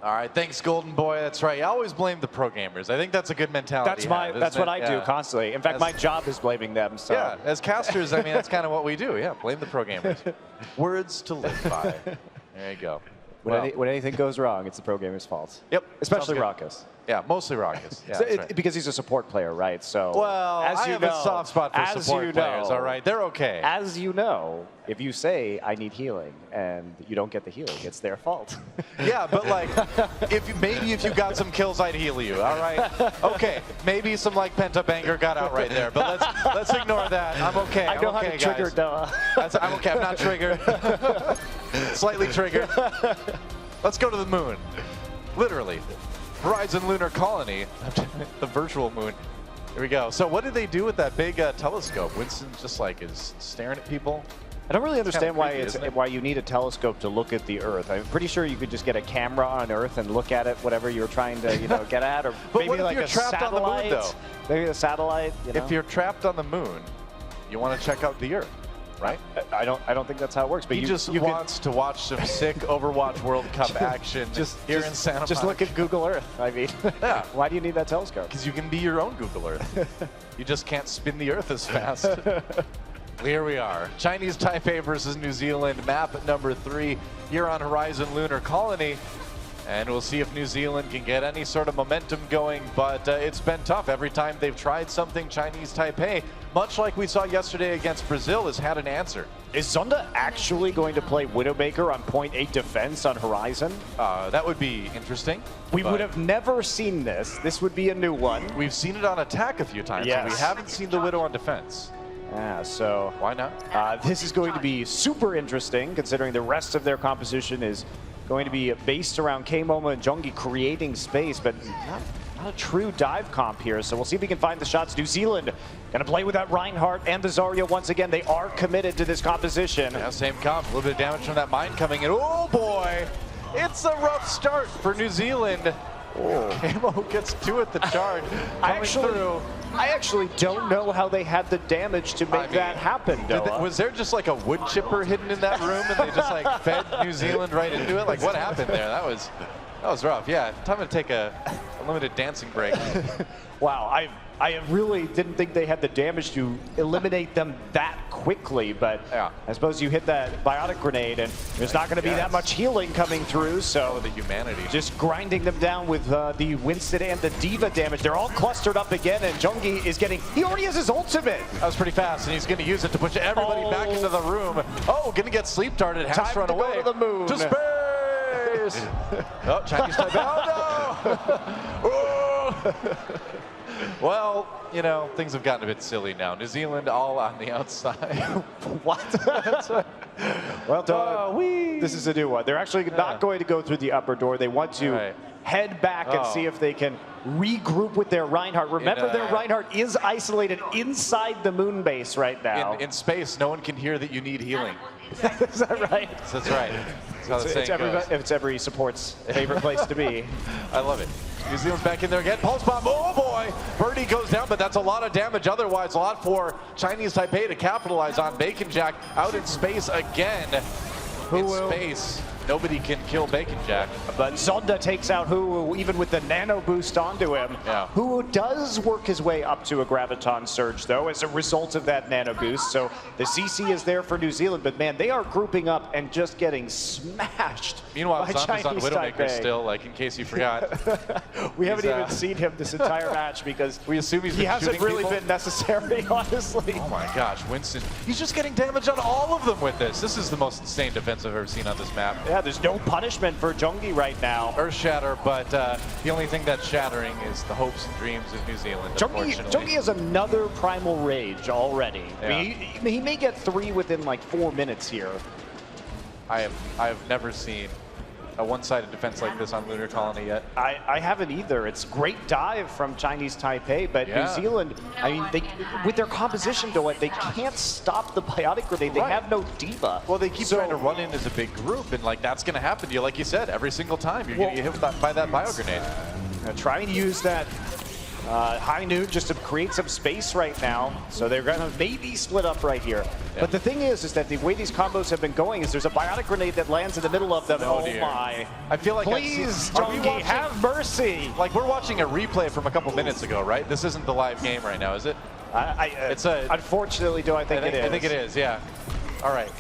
All right, thanks, Golden Boy. That's right. I always blame the pro gamers. I think that's a good mentality. That's what I do constantly. In fact, my job is blaming them. So. Yeah, as casters, I mean, that's kind of what we do. Yeah, blame the pro gamers. Words to live by. There you go. When anything goes wrong, it's the pro gamer's fault. Yep. Especially Ruckus. Yeah, mostly Ruckus. Yeah, so right. Because he's a support player, right? So, well, as I you have know, a soft spot for support players, all right? They're okay. As you know, if you say, I need healing, and you don't get the healing, it's their fault. Yeah, but like, maybe if you got some kills, I'd heal you, all right? Okay, maybe some like pent-up anger got out right there, but let's ignore that. I'm okay. I know how to trigger Doa. I'm okay, I'm not triggered. Slightly triggered. Let's go to the moon. Literally. Horizon Lunar Colony, the virtual moon. Here we go. So what did they do with that big telescope? Winston just like is staring at people. I don't really understand why creepy, it's isn't it? why you need a telescope to look at the Earth. I'm pretty sure you could just get a camera on Earth and look at it, whatever you're trying to, get at, or But maybe what if like you're a trapped on the moon, satellite. though? Maybe a satellite. If you're trapped on the moon, you want to check out the Earth, right? I don't think that's how it works. But He you just could wants to watch some sick Overwatch World Cup action here in Santa Monica. just look at Google Earth. I mean, Yeah. why do you need that telescope? Because you can be your own Google Earth. You just can't spin the Earth as fast. Here we are. Chinese Taipei versus New Zealand, map number 3 here on Horizon Lunar Colony. And we'll see if New Zealand can get any sort of momentum going, but it's been tough. Every time they've tried something, Chinese Taipei, much like we saw yesterday against Brazil, has had an answer. Is Zonda actually going to play Widowmaker on point 8 defense on Horizon? That would be interesting. We but would have never seen this. This would be a new one. We've seen it on attack a few times, and we Yes. haven't seen the Widow on defense. Yeah, so Why not? this is going to be super interesting considering the rest of their composition is going to be based around K-Momo and Jungi creating space, but not a true dive comp here. So we'll see if we can find the shots. New Zealand going to play with that Reinhardt and the Zarya once again. They are committed to this composition. Yeah, same comp. A little bit of damage from that mine coming in. Oh boy! It's a rough start for New Zealand. Camo gets 2 at the charge. I actually don't know how they had the damage to make that happen, Noah. Was there just like a wood chipper hidden in that room and they just like fed New Zealand right into it? Like what happened there? That was rough. Yeah, time to take a limited dancing break. Wow, I really didn't think they had the damage to eliminate them that quickly, but Yeah. I suppose you hit that biotic grenade and there's not going to be that much healing coming through, so The humanity. just grinding them down with the Winston and the Diva damage. They're all clustered up again, and Jungi is getting, he already has his ultimate. That was pretty fast, and he's going to use it to push everybody back into the room. Oh, going to get sleep darted. Has Time run to go away. to the moon. To space! Oh, Chinese Taipei. Oh, no! Well, things have gotten a bit silly now. New Zealand all on the outside. What? Well, dog, this is a new one. They're actually not going to go through the upper door. They want to head back and see if they can regroup with their Reinhardt. Remember, their Reinhardt is isolated inside the moon base right now. In space, no one can hear that you need healing. Is that right? That's right. That's how the saying goes. It's every support's favorite place to be. I love it. New Zealand's back in there again. Pulse bomb. Oh boy! Birdie goes down, but that's a lot of damage. Otherwise, a lot for Chinese Taipei to capitalize on. Bacon Jack out in space again. Space. Nobody can kill Bacon Jack. But Zonda takes out Hu, even with the nano boost onto him. Yeah. Hu does work his way up to a Graviton Surge, though, as a result of that nano boost. So the CC is there for New Zealand, but man, they are grouping up and just getting smashed. Meanwhile, by Zonda's on Chinese Widowmaker Taipei. still, like in case you forgot. We haven't He's, even seen him this entire match because we assume he hasn't shooting really people? been necessary, honestly. Oh my gosh, Winston. He's just getting damage on all of them with this. This is the most insane defense I've ever seen on this map. Yeah, there's no punishment for Jungi right now. Earth Shatter, but the only thing that's shattering is the hopes and dreams of New Zealand, Jungi has another Primal Rage already. Yeah. I mean, he may get 3 within like 4 minutes here. I have never seen a one-sided defense like this on Lunar Colony yet. I haven't either. It's great dive from Chinese Taipei, but New Zealand, I mean, with their composition to it, they can't stop the biotic grenade. They have no diva. Well, they keep trying to run in as a big group, and like that's going to happen to you, like you said, every single time you're going to get hit by that bio grenade. Try and use that high noon just to create some space right now. So they're going to maybe split up right here. Yeah. But the thing is that the way these combos have been going is there's a biotic grenade that lands in the middle of them. Oh my. I feel like please, Jungi, have mercy. Like we're watching a replay from a couple minutes ago, right? This isn't the live game right now, is it? Unfortunately, I think it is. I think it is, yeah. All right.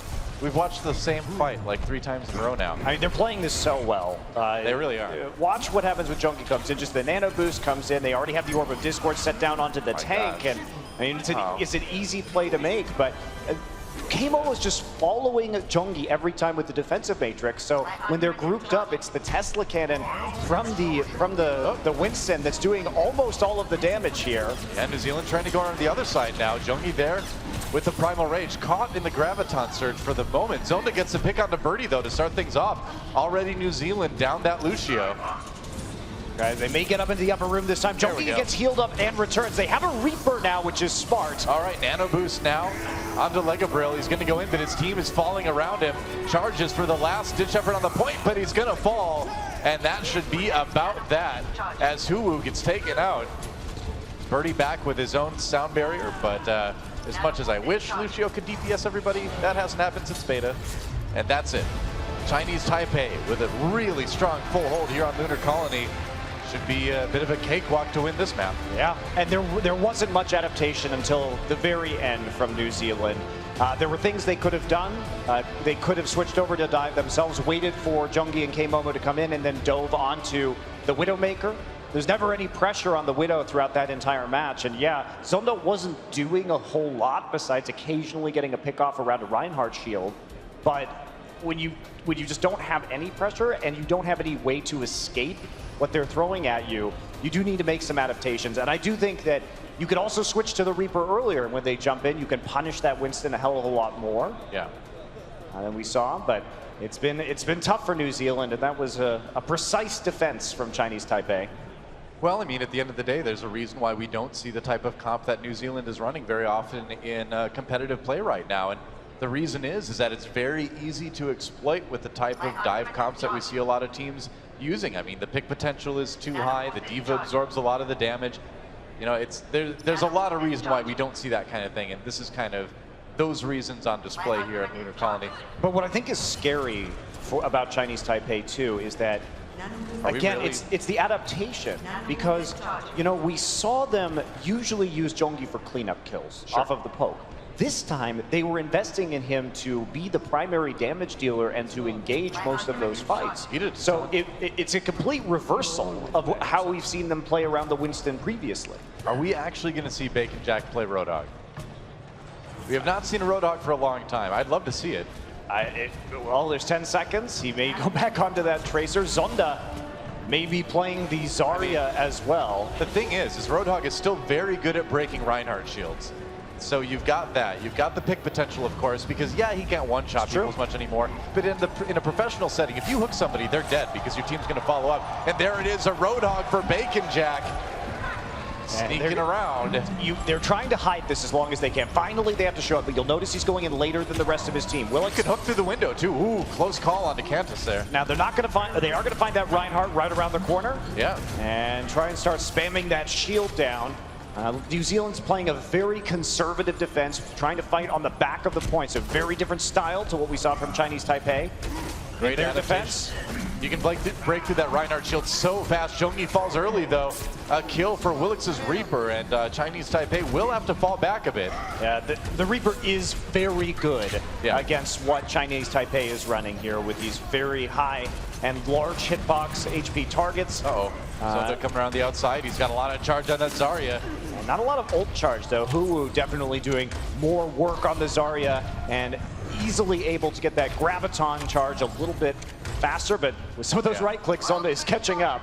We've watched the same fight like 3 times in a row now. I mean, they're playing this so well. They really are. Watch what happens when Jungi comes in. Just the nano boost comes in. They already have the Orb of Discord set down onto the tank. And I mean, it's an easy play to make, but Kamo is just following Jungi every time with the defensive matrix. So when they're grouped up, it's the Tesla cannon from the Winston that's doing almost all of the damage here. And New Zealand trying to go on the other side now. Jungi there with the Primal Rage, caught in the Graviton Surge for the moment. Zonda gets the pick on the Birdie though to start things off. Already New Zealand down that Lucio. Okay, they may get up into the upper room this time. There we Jongi go. gets healed up and returns. They have a Reaper now, which is smart. All right, Nano Boost now onto Legabrill. He's going to go in, but his team is falling around him. Charges for the last ditch effort on the point, but he's going to fall. And that should be about that as Huwu gets taken out. Birdie back with his own sound barrier, but as much as I wish Lucio could DPS everybody, that hasn't happened since beta. And that's it. Chinese Taipei with a really strong full hold here on Lunar Colony. Should be a bit of a cakewalk to win this map. Yeah, and there wasn't much adaptation until the very end from New Zealand. There were things they could have done. They could have switched over to dive themselves, waited for Jongi and K-Momo to come in, and then dove onto the Widowmaker. There's never any pressure on the Widow throughout that entire match. And yeah, Zonda wasn't doing a whole lot besides occasionally getting a pick off around a Reinhardt shield. But when you just don't have any pressure and you don't have any way to escape what they're throwing at you, you do need to make some adaptations. And I do think that you could also switch to the Reaper earlier. When they jump in, you can punish that Winston a hell of a lot more. Yeah. Than we saw, but it's been tough for New Zealand, and that was a precise defense from Chinese Taipei. Well, I mean, at the end of the day, there's a reason why we don't see the type of comp that New Zealand is running very often in competitive play right now. And the reason is that it's very easy to exploit with the type of dive comps that we see a lot of teams using. I mean, the pick potential is too high. The diva absorbs a lot of the damage. You know, there's a lot of reason why we don't see that kind of thing. And this is kind of those reasons on display here at Lunar Colony. But what I think is scary about Chinese Taipei too is that, again, really? it's the adaptation, because, you know, we saw them usually use Jongi for cleanup kills off of the poke. This time, they were investing in him to be the primary damage dealer and to engage most of those fights. So it's a complete reversal of how we've seen them play around the Winston previously. Are we actually going to see Bacon Jack play Roadhog? We have not seen a Roadhog for a long time. I'd love to see it. Well, there's 10 seconds. He may go back onto that Tracer. Zonda may be playing the Zarya as well. The thing is Roadhog is still very good at breaking Reinhardt shields. So you've got that. You've got the pick potential, of course, because yeah, he can't one-shot people as much anymore. But in a professional setting, if you hook somebody, they're dead because your team's going to follow up. And there it is, a Roadhog for Bacon Jack. Sneaking around. They're trying to hide this as long as they can. Finally, they have to show up, but you'll notice he's going in later than the rest of his team. Willick could hook through the window, too. Ooh, close call on DeCantus there. Now, they are going to find that Reinhardt right around the corner. Yeah. And try and start spamming that shield down. New Zealand's playing a very conservative defense, trying to fight on the back of the points. A very different style to what we saw from Chinese Taipei. Great their defense. You can break through that Reinhardt shield so fast. Jongi falls early, though. A kill for Willix's Reaper, and Chinese Taipei will have to fall back a bit. Yeah, the Reaper is very good against what Chinese Taipei is running here with these very high and large hitbox HP targets. So they're coming around the outside. He's got a lot of charge on that Zarya. Not a lot of ult charge, though. Huwu definitely doing more work on the Zarya and easily able to get that Graviton charge a little bit faster, but with some of those right clicks, Zonda is catching up.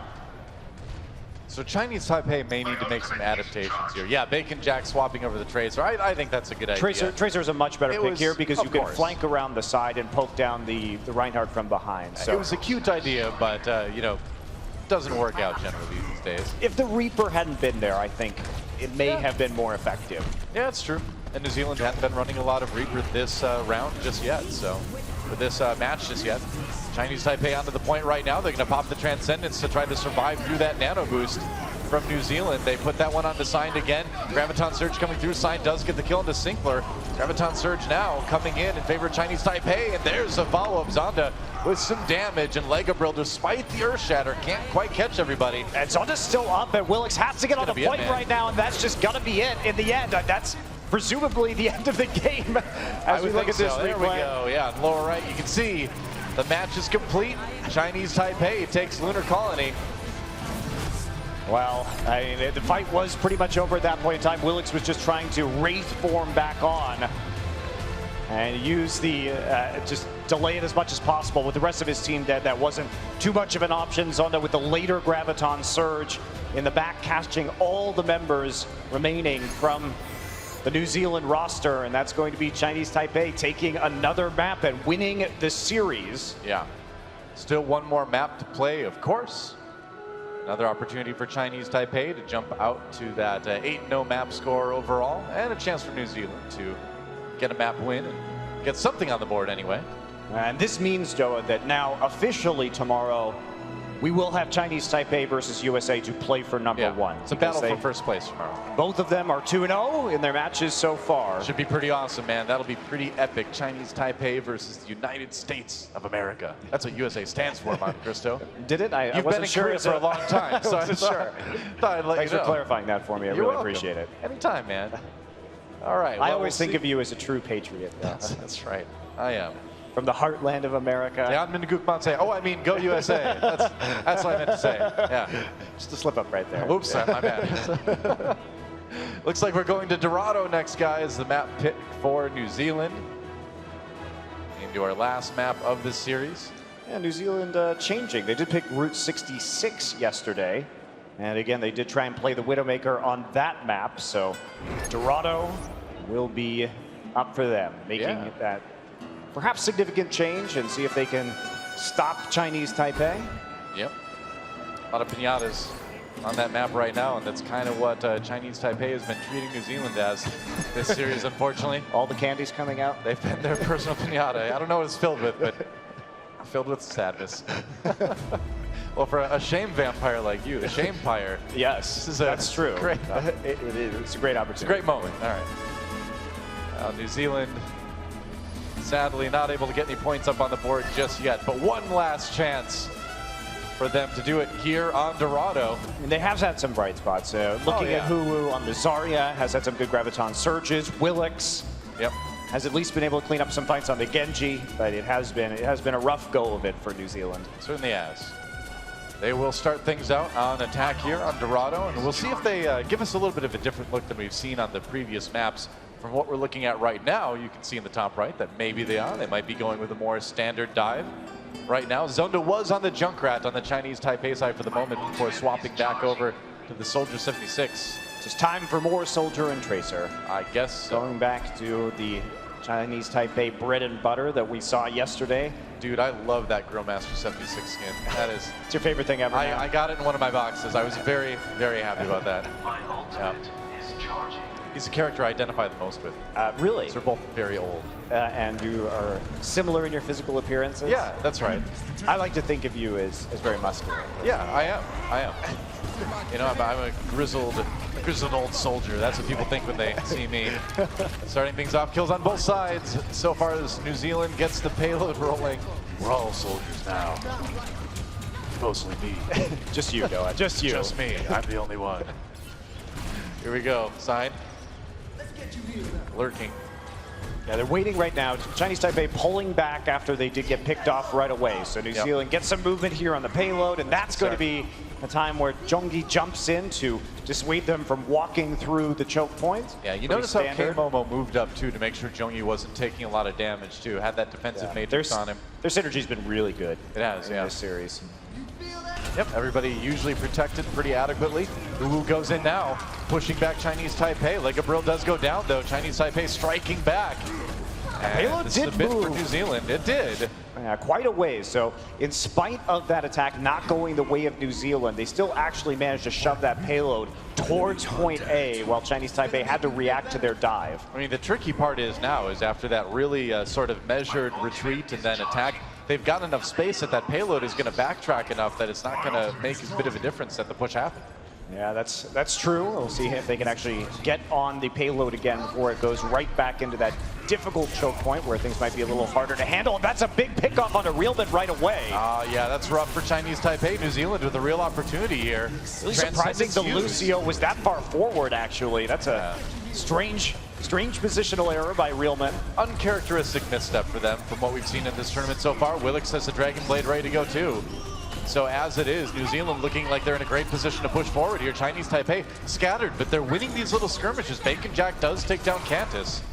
So Chinese Taipei may need to make some adaptations here. Yeah, Bacon Jack swapping over the Tracer. I think that's a good idea. Tracer is a much better pick here because you can flank around the side and poke down the Reinhardt from behind. So it was a cute idea, but you know, doesn't work out generally these days. If the Reaper hadn't been there, I think it may have been more effective. Yeah, it's true. And New Zealand hadn't been running a lot of Reaper this round just yet, so for this match just yet. Chinese Taipei onto the point right now. They're going to pop the Transcendence to try to survive through that Nano Boost from New Zealand. They put that one onto Sign again. Graviton Surge coming through. Sign does get the kill into Sinkler. Graviton Surge now coming in favor of Chinese Taipei, and there's a follow-up. Zonda with some damage, and Legabrill, despite the Earth Shatter, can't quite catch everybody. And Zonda's still up, and Willix has to get on the point right now, and that's just going to be it in the end. That's presumably the end of the game as we look at this replay. There we go. Yeah, in lower right, you can see the match is complete. Chinese Taipei takes Lunar Colony. Well, I mean, the fight was pretty much over at that point in time. Willix was just trying to Wraith form back on and use the, just delay it as much as possible with the rest of his team dead. That wasn't too much of an option. Zonda with the later Graviton Surge in the back, casting all the members remaining from the New Zealand roster, and that's going to be Chinese Taipei taking another map and winning the series. Yeah. Still one more map to play, of course. Another opportunity for Chinese Taipei to jump out to that 8-0 map score overall, and a chance for New Zealand to get a map win and get something on the board anyway. And this means, Joa, that now officially tomorrow we will have Chinese Taipei versus USA to play for number one. It's a battle for first place tomorrow. Both of them are 2-0 in their matches so far. Should be pretty awesome, man. That'll be pretty epic. Chinese Taipei versus the United States of America. That's what USA stands for, Monte Cristo. Did it? I You've wasn't been in sure Korea for a long time, so I thought I'd let Thanks you for know. clarifying that for me. I You're really welcome. appreciate it. Anytime, man. All right. I well, always we'll think see. of you as a true patriot. That's right. I am. From the heartland of America. Oh, I mean, go USA. That's what I meant to say. Yeah. Just a slip up right there. Oops, my bad. Looks like we're going to Dorado next, guys. The map pick for New Zealand. Into our last map of this series. Yeah, New Zealand changing. They did pick Route 66 yesterday. And again, they did try and play the Widowmaker on that map. So Dorado will be up for them, making that perhaps significant change and see if they can stop Chinese Taipei. Yep. A lot of pinatas on that map right now, and that's kind of what Chinese Taipei has been treating New Zealand as this series, unfortunately. All the candies coming out. They've been their personal pinata. I don't know what it's filled with, but filled with sadness. Well, for a shame vampire like you, the Shamepire. Yes, that's true. Great. It's a great opportunity. It's a great moment. All right. New Zealand, sadly, not able to get any points up on the board just yet, but one last chance for them to do it here on Dorado. And they have had some bright spots. Looking at Hulu on the Zarya, has had some good Graviton surges. Willix has at least been able to clean up some fights on the Genji, but it has been a rough go of it for New Zealand. Certainly has. They will start things out on attack here on Dorado, and we'll see if they give us a little bit of a different look than we've seen on the previous maps. From what we're looking at right now, you can see in the top right that maybe they might be going with a more standard dive. Right now, Zonda was on the Junkrat on the Chinese Taipei side for the moment before swapping back over to the Soldier 76. It's time for more Soldier and Tracer. I guess so. Going back to the Chinese Taipei bread and butter that we saw yesterday. Dude, I love that Grillmaster 76 skin. That is... It's your favorite thing ever. I got it in one of my boxes. I was very, very happy about that. He's the character I identify the most with. Really? They're both very old. And you are similar in your physical appearances? Yeah, that's right. I like to think of you as very muscular. Yeah, I am. You know, I'm a grizzled old soldier. That's what people think when they see me. Starting things off, kills on both sides. So far as New Zealand gets the payload rolling. We're all soldiers now. Mostly me. Just you, Noah. Just you. Just me. I'm the only one. Here we go. Sign. Lurking. Yeah, they're waiting right now. Chinese Taipei pulling back after they did get picked off right away. So New Zealand gets some movement here on the payload, and that's going to be a time where Zhongyi jumps in to dissuade them from walking through the choke point. Yeah, you notice how K-Momo moved up, too, to make sure Zhongyi wasn't taking a lot of damage, too. Had that defensive matrix on him. Their synergy's been really good. It has, in this series. Yep, everybody usually protected pretty adequately. Wu goes in now, pushing back Chinese Taipei. Legabrill does go down, though. Chinese Taipei striking back. Payload did move for New Zealand. It did. Yeah, quite a ways. So in spite of that attack not going the way of New Zealand, they still actually managed to shove that payload towards point A while Chinese Taipei had to react to their dive. I mean, the tricky part is now is after that really sort of measured retreat and then attack, they've got enough space that that payload is going to backtrack enough that it's not going to make as bit of a difference that the push happened. Yeah, that's true. We'll see if they can actually get on the payload again before it goes right back into that difficult choke point where things might be a little harder to handle. And that's a big pickoff onto Realman right away. Yeah, that's rough for Chinese Taipei. New Zealand with a real opportunity here. Really surprising the Lucio was that far forward, actually. That's a strange positional error by Realman. Uncharacteristic misstep for them from what we've seen in this tournament so far. Willix has the Dragon Blade ready to go too. So as it is, New Zealand looking like they're in a great position to push forward here. Chinese Taipei scattered, but they're winning these little skirmishes. Bacon Jack does take down Cantus.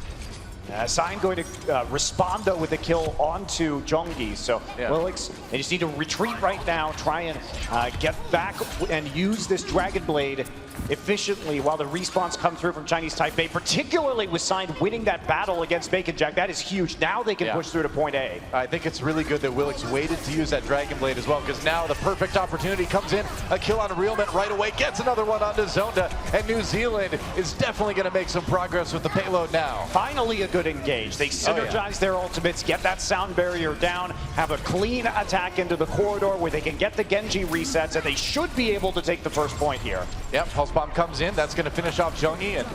Sign going to respond, though, with the kill onto Zhongyi. So Willix, they just need to retreat right now, try and get back and use this Dragon Blade efficiently while the respawns come through from Chinese Taipei, particularly with Sign winning that battle against Bacon Jack. That is huge. Now they can push through to point A. I think it's really good that Willix waited to use that Dragon Blade as well, because now the perfect opportunity comes in. A kill on Realman right away, gets another one onto Zonda, and New Zealand is definitely going to make some progress with the payload now. Finally a good engage. They synergize their ultimates, get that sound barrier down, have a clean attack into the corridor where they can get the Genji resets, and they should be able to take the first point here. Yep, Pulse Bomb comes in. That's going to finish off Zhongyi, and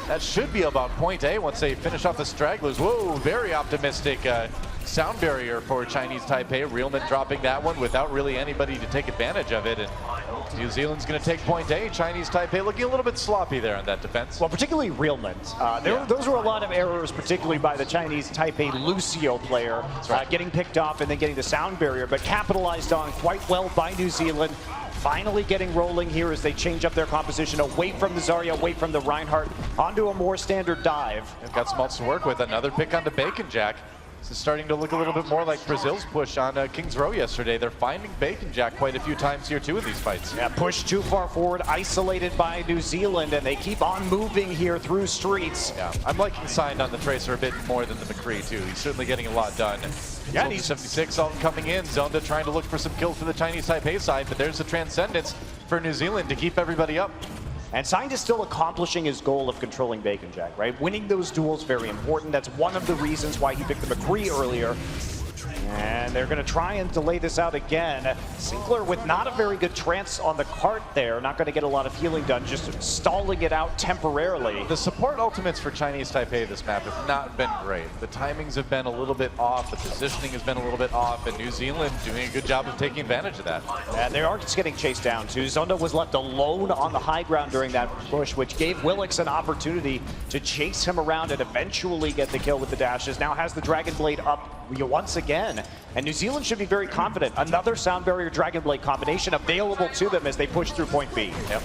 that should be about point A once they finish off the stragglers. Whoa, very optimistic sound barrier for Chinese Taipei. Realman dropping that one without really anybody to take advantage of it. And New Zealand's going to take point A. Chinese Taipei looking a little bit sloppy there on that defense. Well, particularly Realman. Those were a lot of errors, particularly by the Chinese Taipei Lucio player, getting picked off and then getting the sound barrier, but capitalized on quite well by New Zealand. Finally getting rolling here as they change up their composition away from the Zarya, away from the Reinhardt, onto a more standard dive. They've got some ults to work with. Another pick onto Bacon Jack. This is starting to look a little bit more like Brazil's push on King's Row yesterday. They're finding Bacon Jack quite a few times here too in these fights. Yeah, pushed too far forward, isolated by New Zealand, and they keep on moving here through streets. Yeah, I'm liking Signed on the Tracer a bit more than the McCree too. He's certainly getting a lot done. Yeah, he's 76 all coming in. Zonda trying to look for some kills for the Chinese Taipei side, but there's the Transcendence for New Zealand to keep everybody up. And Signed is still accomplishing his goal of controlling Bacon Jack, right? Winning those duels, very important. That's one of the reasons why he picked the McCree earlier. And they're going to try and delay this out again. Sinclair with not a very good trance on the cart there. Not going to get a lot of healing done, just stalling it out temporarily. The support ultimates for Chinese Taipei this map have not been great. The timings have been a little bit off, the positioning has been a little bit off, and New Zealand doing a good job of taking advantage of that. And they are just getting chased down too. Zonda was left alone on the high ground during that push, which gave Willix an opportunity to chase him around and eventually get the kill with the dashes. Now has the Dragon Blade up once again. And New Zealand should be very confident. Another Sound Barrier Dragon Blade combination available to them as they push through point B. Yep.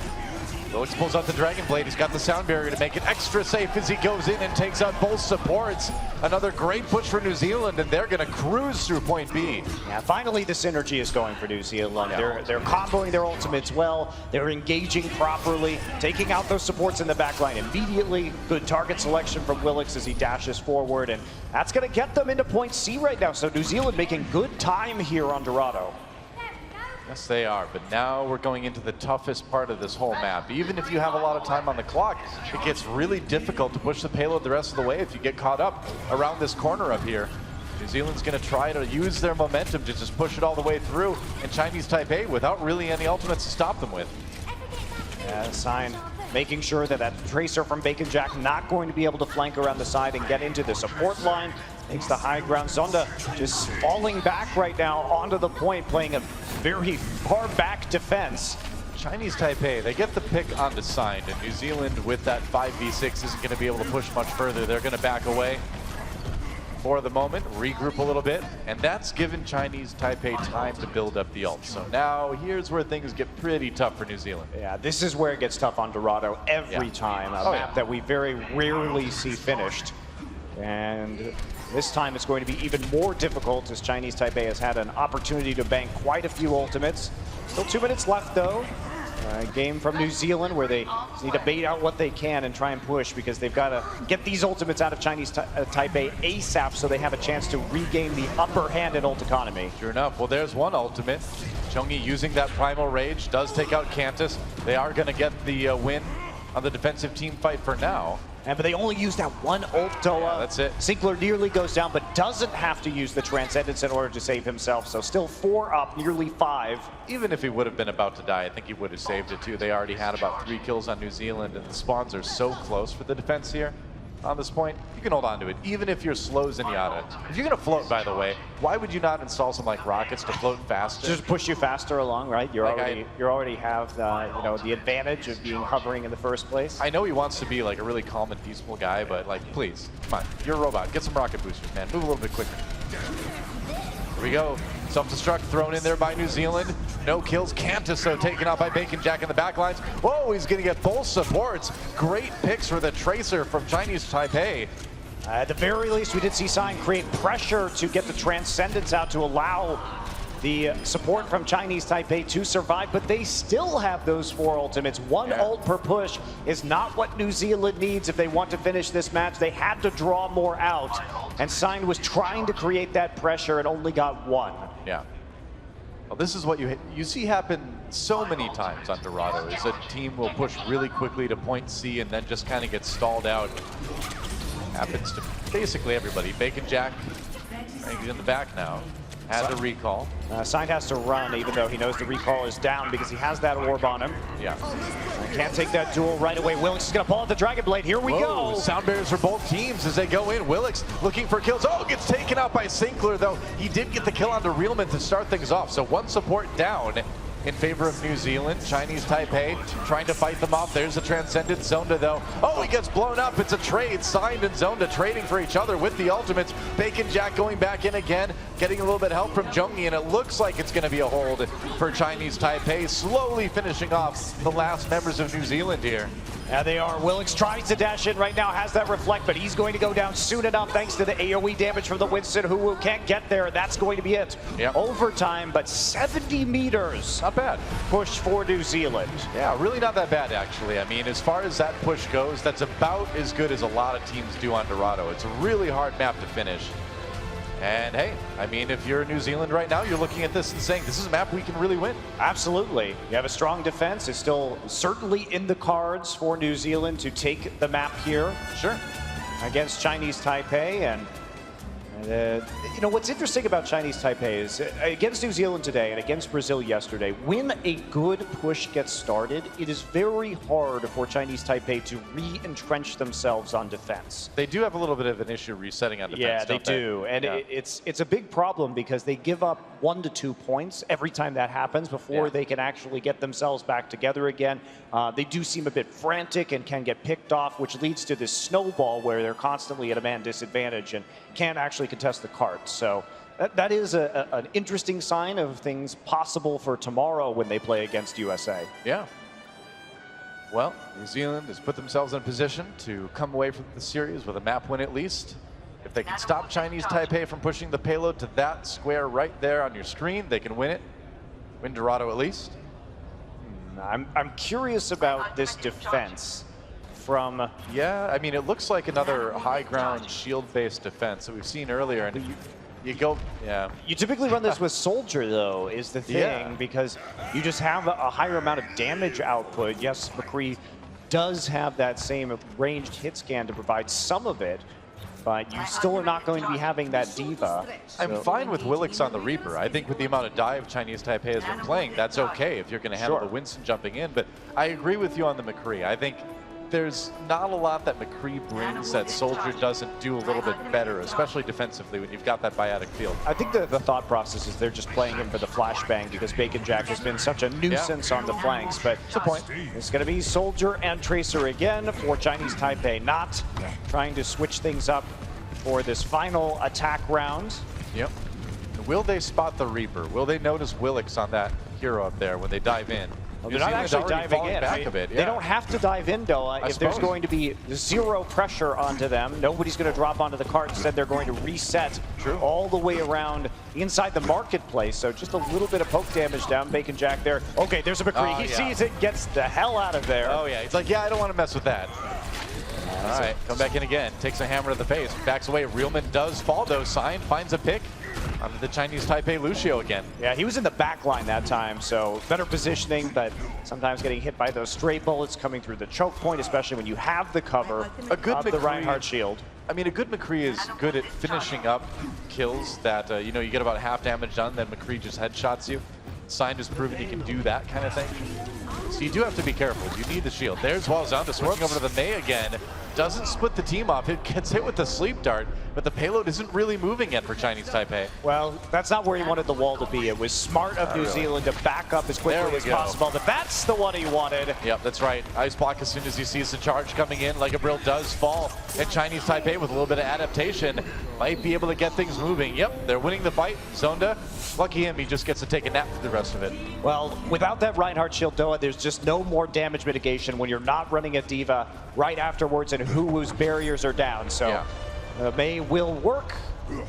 Willix pulls out the Dragon Blade. He's got the Sound Barrier to make it extra safe as he goes in and takes out both supports. Another great push for New Zealand, and they're going to cruise through point B. Yeah, finally the synergy is going for New Zealand. Yeah. They're comboing their ultimates well. They're engaging properly, taking out those supports in the back line immediately. Good target selection from Willix as he dashes forward, and that's going to get them into point C right now. So New Zealand making good time here on Dorado. Yes, they are, but now we're going into the toughest part of this whole map. Even if you have a lot of time on the clock, it gets really difficult to push the payload the rest of the way if you get caught up around this corner up here. New Zealand's going to try to use their momentum to just push it all the way through, and Chinese Taipei without really any ultimates to stop them with. Yeah, Sign making sure that that Tracer from Bacon Jack not going to be able to flank around the side and get into the support line. Takes the high ground. Zonda just falling back right now onto the point, playing a very far back defense. Chinese Taipei, they get the pick onto Signed, and New Zealand with that 5v6 isn't going to be able to push much further. They're going to back away for the moment, regroup a little bit, and that's given Chinese Taipei time to build up the ult. So now here's where things get pretty tough for New Zealand. Yeah, this is where it gets tough on Dorado every time. A map that we very rarely see finished. And this time it's going to be even more difficult as Chinese Taipei has had an opportunity to bank quite a few ultimates. Still 2 minutes left though. A game from New Zealand where they need to bait out what they can and try and push because they've got to get these ultimates out of Chinese Taipei ASAP so they have a chance to regain the upper hand in ult economy. Sure enough. Well, there's one ultimate. Zhongyi using that Primal Rage does take out Cantus. They are going to get the win on the defensive team fight for now. But they only use that one ult, Toa. That's it. Sinclair nearly goes down, but doesn't have to use the Transcendence in order to save himself. So still 4 up, nearly 5. Even if he would have been about to die, I think he would have saved it too. They already had about 3 kills on New Zealand, and the spawns are so close for the defense here. On this point, you can hold on to it, even if you're slow Zenyatta. If you're going to float, by the way, why would you not install some like rockets to float faster? Just push you faster along, right? You already have the advantage of being hovering in the first place. I know he wants to be like a really calm and peaceful guy, but like, please, come on, you're a robot. Get some rocket boosters, man. Move a little bit quicker. Here we go. Self-destruct thrown in there by New Zealand. No kills. Cantus, though, taken out by Bacon Jack in the backlines. Whoa, he's going to get both supports. Great picks for the Tracer from Chinese Taipei. At the very least, we did see Sign create pressure to get the Transcendence out to allow the support from Chinese Taipei to survive, but they still have those 4 ultimates. One ult per push is not what New Zealand needs if they want to finish this match. They had to draw more out, and Sign was trying to create that pressure and only got 1. Yeah. Well, this is what you see happen so many times on Dorado, is a team will push really quickly to point C and then just kind of get stalled out. Happens to basically everybody. Bacon Jack, he's in the back now. Has a recall. Sign has to run, even though he knows the recall is down because he has that orb on him. Yeah. Can't take that duel right away. Willix is going to pull out the Dragon Blade. Here we go. Sound barriers for both teams as they go in. Willix looking for kills. Oh, gets taken out by Sinclair, though. He did get the kill onto Realman to start things off. So 1 support down in favor of New Zealand. Chinese Taipei trying to fight them off. There's a Transcendent. Zonda, though. Oh, he gets blown up. It's a trade. Signed and Zonda trading for each other with the ultimates. Bacon Jack going back in again, getting a little bit of help from Zhongyi, and it looks like it's going to be a hold for Chinese Taipei, slowly finishing off the last members of New Zealand here. Yeah, they are. Willix tries to dash in right now, has that reflect, but he's going to go down soon enough thanks to the AoE damage from the Winston, who can't get there. That's going to be it. Yep. Overtime, but 70 meters. Not bad. Push for New Zealand. Yeah, really not that bad, actually. I mean, as far as that push goes, that's about as good as a lot of teams do on Dorado. It's a really hard map to finish. And hey, I mean, if you're New Zealand right now, you're looking at this and saying, this is a map we can really win. Absolutely. You have a strong defense. It's still certainly in the cards for New Zealand to take the map here. Sure. Against Chinese Taipei. And you know, what's interesting about Chinese Taipei is against New Zealand today and against Brazil yesterday, when a good push gets started, it is very hard for Chinese Taipei to re-entrench themselves on defense. They do have a little bit of an issue resetting on defense. Yeah, they do. And it's a big problem because they give up 1 to 2 points every time that happens before they can actually get themselves back together again. They do seem a bit frantic and can get picked off, which leads to this snowball where they're constantly at a man disadvantage and can't actually contest the cart. So that is an interesting sign of things possible for tomorrow when they play against USA. Yeah. Well, New Zealand has put themselves in a position to come away from the series with a map win at least. If they can stop Chinese Taipei from pushing the payload to that square right there on your screen, they can win it. Win Dorado at least. I'm curious about this defense from... Yeah, I mean, it looks like another high ground shield-based defense that we've seen earlier. And you go, You typically run this with Soldier, though, is the thing, because you just have a higher amount of damage output. Yes, McCree does have that same ranged hit scan to provide some of it, but you still are not going to be having that diva. I'm fine with Willix on the Reaper. I think with the amount of dive Chinese Taipei has been playing, that's okay if you're going to handle the Winston jumping in. But I agree with you on the McCree. I think there's not a lot that McCree brings that Soldier doesn't do a little bit better, especially defensively when you've got that biotic field. I think the thought process is they're just playing him for the flashbang because Bacon Jack has been such a nuisance on the flanks. But that's the point. It's going to be Soldier and Tracer again for Chinese Taipei, not trying to switch things up for this final attack round. Yep. Will they spot the Reaper? Will they notice Willix on that hero up there when they dive in? Well, they're not actually diving in. Back a bit, They don't have to dive in, though. If there's going to be zero pressure onto them, nobody's going to drop onto the cart. Instead, they're going to reset all the way around inside the marketplace. So just a little bit of poke damage down. Bacon Jack there. Okay, there's a McCree. He sees it, gets the hell out of there. Oh, yeah. He's like, yeah, I don't want to mess with that. All right, come back in again. Takes a hammer to the face. Backs away. Realman does fall, though. Sign finds a pick onto the Chinese Taipei Lucio again. Yeah, he was in the back line that time, so better positioning, but sometimes getting hit by those stray bullets coming through the choke point, especially when you have the cover of the Reinhardt shield. I mean, a good McCree is good at finishing up kills that, you know, you get about half damage done, then McCree just headshots you. Sign has proven he can do that kind of thing. So you do have to be careful. You need the shield. There's Walzanda switching over to the Mei again. Doesn't split the team off. It gets hit with the sleep dart, but the payload isn't really moving yet for Chinese Taipei. Well, that's not where he wanted the wall to be. It was smart of New Zealand to back up as quickly as possible, but that's the one he wanted. Yep, that's right. Ice block as soon as he sees the charge coming in. Legabrill does fall, and Chinese Taipei with a little bit of adaptation might be able to get things moving. Yep, they're winning the fight. Zonda, lucky him, he just gets to take a nap for the rest of it. Well, without that Reinhardt shield, Doa, there's just no more damage mitigation when you're not running a diva right afterwards and whose barriers are down. So Mei will work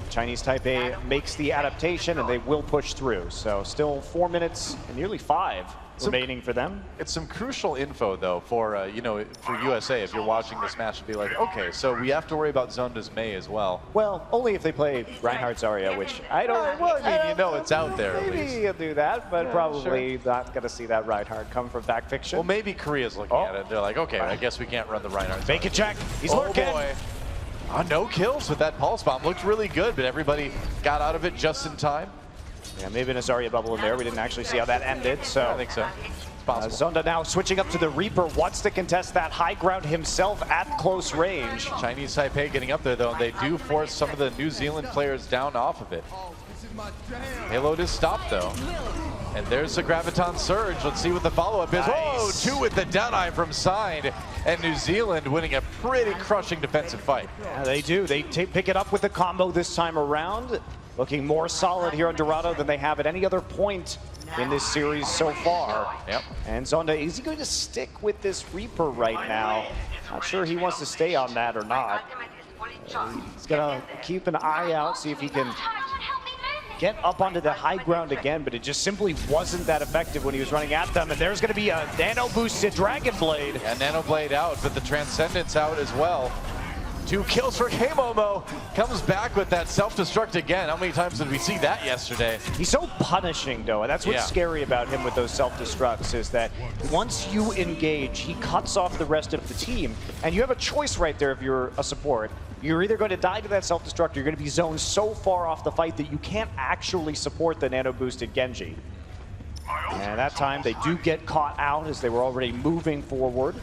Chinese Taipei makes the adaptation and they will push through. So still 4 minutes and nearly 5 remaining for them. It's some crucial info though for you know, for USA. If you're watching this match, to be like, okay, so we have to worry about Zonda's Mei as well. Well, only if they play Reinhardt Zarya, which I don't. Well, I mean, you know, it's out there at Maybe least. he'll do that, but Yeah, probably not going to see that Reinhardt come from back fiction. Well, maybe Korea's looking at it. They're like, okay, I guess we can't run the Reinhardt. Make it check. He's Oh lurking. boy. No kills with that pulse bomb. Looked really good, but everybody got out of it just in time. Yeah, maybe an Zarya bubble in there. We didn't actually see how that ended. So I think so. It's possible. Zonda now switching up to the Reaper, wants to contest that high ground himself at close range. Chinese Taipei getting up there though, and they do force some of the New Zealand players down off of it. Payload is stopped though. And there's the Graviton Surge. Let's see what the follow-up is. Nice. Whoa, 2 with the down eye from Side. And New Zealand winning a pretty crushing defensive fight. Yeah, they do. They pick it up with the combo this time around. Looking more solid here on Dorado than they have at any other point in this series so far. Yep. And Zonda, is he going to stick with this Reaper right now? Not sure he wants to stay on that or not. He's going to keep an eye out, see if he can get up onto the high ground again, but it just simply wasn't that effective when he was running at them. And there's going to be a nano boosted Dragon Blade. And Nano Blade out, but the Transcendence out as well. 2 kills for K-Momo. Comes back with that self-destruct again. How many times did we see that yesterday? He's so punishing, though, and that's what's scary about him with those self-destructs, is that once you engage, he cuts off the rest of the team, and you have a choice right there if you're a support. You're either going to die to that self-destruct, or you're going to be zoned so far off the fight that you can't actually support the nano-boosted Genji. And that time, they do get caught out as they were already moving forward.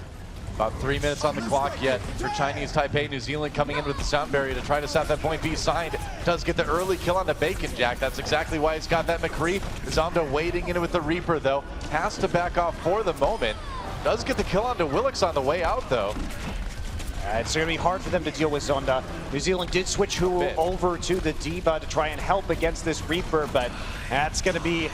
About 3 minutes on the clock yet for Chinese Taipei. New Zealand coming in with the sound barrier to try to stop that point B. Signed does get the early kill on the Bacon Jack. That's exactly why he's got that McCree. Zonda wading in with the Reaper though. Has to back off for the moment. Does get the kill onto Willix on the way out though. It's going to be hard for them to deal with Zonda. New Zealand did switch Hu over to the D.Va to try and help against this Reaper, but that's going to be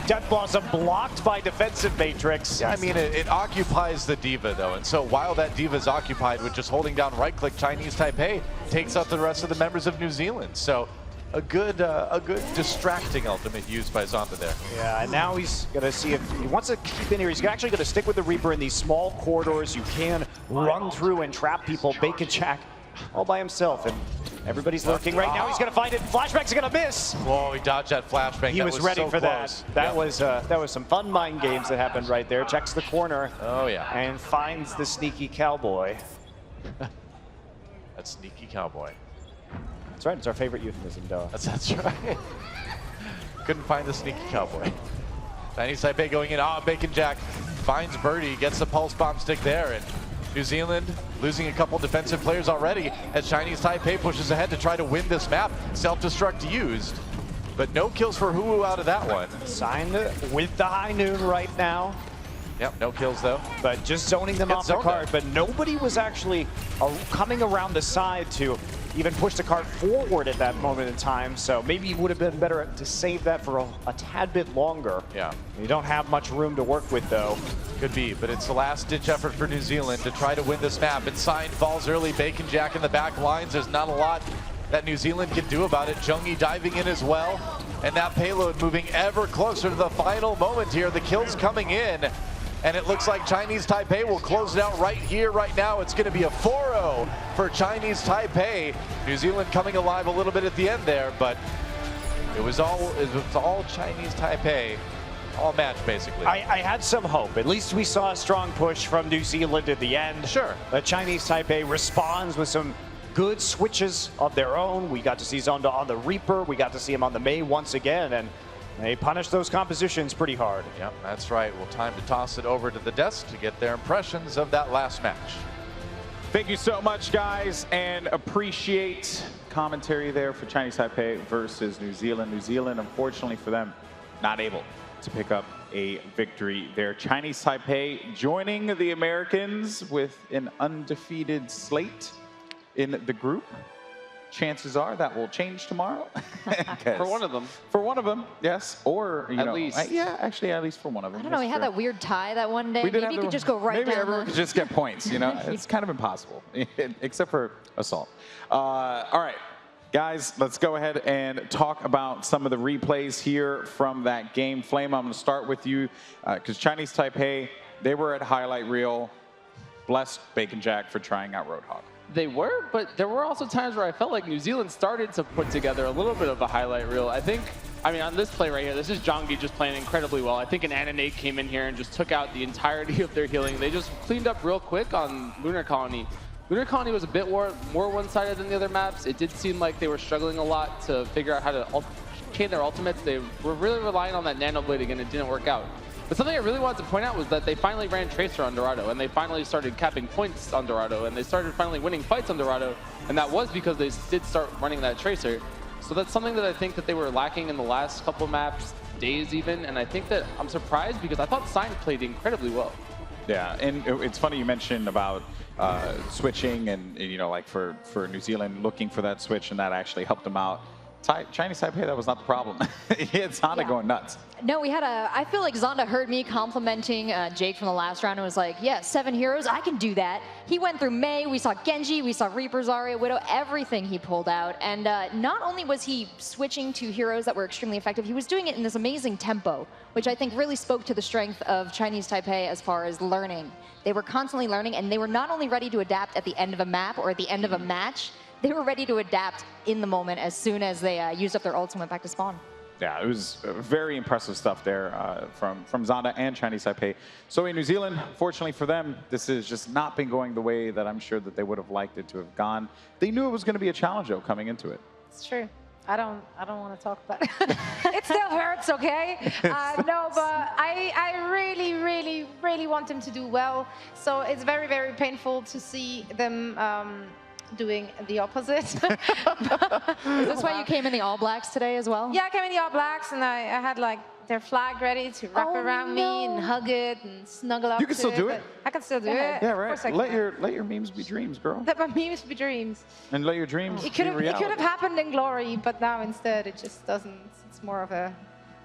Death Blossom blocked by defensive Matrix. Yeah, I mean, it occupies the D.Va though, and so while that D.Va is occupied with just holding down right-click, Chinese Taipei takes out the rest of the members of New Zealand. So a good distracting ultimate used by Zonda there. Yeah, and now he's going to see if he wants to keep in here. He's actually going to stick with the Reaper in these small corridors. You can run through and trap people. Bacon Jack all by himself, and everybody's lurking right now. He's going to find it. Flashback's going to miss. Whoa, he dodged that flashbang. He was ready for that. That was some fun mind games that happened right there. Checks the corner. Oh yeah. And finds the sneaky cowboy. That sneaky cowboy. That's right. It's our favorite euphemism, Doa. That's right. Couldn't find the sneaky cowboy. Chinese Taipei going in. Bacon Jack finds Birdie, gets the pulse bomb stick there, and New Zealand losing a couple defensive players already as Chinese Taipei pushes ahead to try to win this map. Self-destruct used, but no kills for Hu out of that one. Signed with the high noon right now. Yep, no kills though. But just zoning them off the card. But nobody was actually coming around the side to even push the card forward at that moment in time. So maybe it would have been better to save that for a tad bit longer. Yeah. You don't have much room to work with though. Could be, but it's the last ditch effort for New Zealand to try to win this map. And Sign falls early. Bacon Jack in the back lines. There's not a lot that New Zealand can do about it. Jung-Yi diving in as well. And that payload moving ever closer to the final moment here. The kills coming in. And it looks like Chinese Taipei will close it out right here, right now. It's going to be a 4-0 for Chinese Taipei. New Zealand coming alive a little bit at the end there, but it was all Chinese Taipei, all match basically. I had some hope. At least we saw a strong push from New Zealand at the end. Sure. But Chinese Taipei responds with some good switches of their own. We got to see Zonda on the Reaper. We got to see him on the Mei once again, and they punished those compositions pretty hard. Yep, that's right. Well, time to toss it over to the desk to get their impressions of that last match. Thank you so much, guys, and appreciate commentary there for Chinese Taipei versus New Zealand. New Zealand, unfortunately for them, not able to pick up a victory there. Chinese Taipei joining the Americans with an undefeated slate in the group. Chances are that will change tomorrow. For one of them. For one of them, yes. Or, you at know, least. Yeah, actually, at least for one of them. I don't know, we had that weird tie that one day. We did Maybe you have could just go right maybe down everyone the... could just get points, you know? It's kind of impossible, except for Assault. All right. Guys, let's go ahead and talk about some of the replays here from that game. Flame, I'm going to start with you because Chinese Taipei, they were at highlight reel. Bless Bacon Jack for trying out Roadhog. They were, but there were also times where I felt like New Zealand started to put together a little bit of a highlight reel. I mean, on this play right here, this is Zhangyi just playing incredibly well. I think an Ananate came in here and just took out the entirety of their healing. They just cleaned up real quick on Lunar Colony. Lunar Colony was a bit more one-sided than the other maps. It did seem like they were struggling a lot to figure out how to chain their ultimates. They were really relying on that Nano Blade again. It didn't work out. But something I really wanted to point out was that they finally ran Tracer on Dorado, and they finally started capping points on Dorado, and they started finally winning fights on Dorado, and that was because they did start running that Tracer. So that's something that I think that they were lacking in the last couple maps, days even, and I think that I'm surprised because I thought Sign played incredibly well. Yeah, and it's funny you mentioned about switching and you know, like for New Zealand looking for that switch, and that actually helped them out. Chinese Taipei, that was not the problem. He had Zonda going nuts. No, I feel like Zonda heard me complimenting Jake from the last round and was like, yeah, 7 heroes, I can do that. He went through Mei, we saw Genji, we saw Reaper, Zarya, Widow, everything he pulled out. And not only was he switching to heroes that were extremely effective, he was doing it in this amazing tempo, which I think really spoke to the strength of Chinese Taipei as far as learning. They were constantly learning, and they were not only ready to adapt at the end of a map or at the end of a match, they were ready to adapt in the moment as soon as they used up their ults and went back to spawn. Yeah, it was very impressive stuff there from Zonda and Chinese Taipei. So in New Zealand, fortunately for them, this has just not been going the way that I'm sure that they would have liked it to have gone. They knew it was going to be a challenge, though, coming into it. It's true. I don't want to talk about it. It still hurts, okay? No, but I really want them to do well. So it's very, very painful to see them doing the opposite. Is this why you came in the All Blacks today as well? Yeah, I came in the All Blacks, and I had like their flag ready to wrap around me and hug it and snuggle up. You can still do it. I can still do it. Yeah, right. Let your memes be dreams, girl. Let my memes be dreams. And let your dreams It be reality. could have happened in glory, but now instead it just doesn't. It's more of a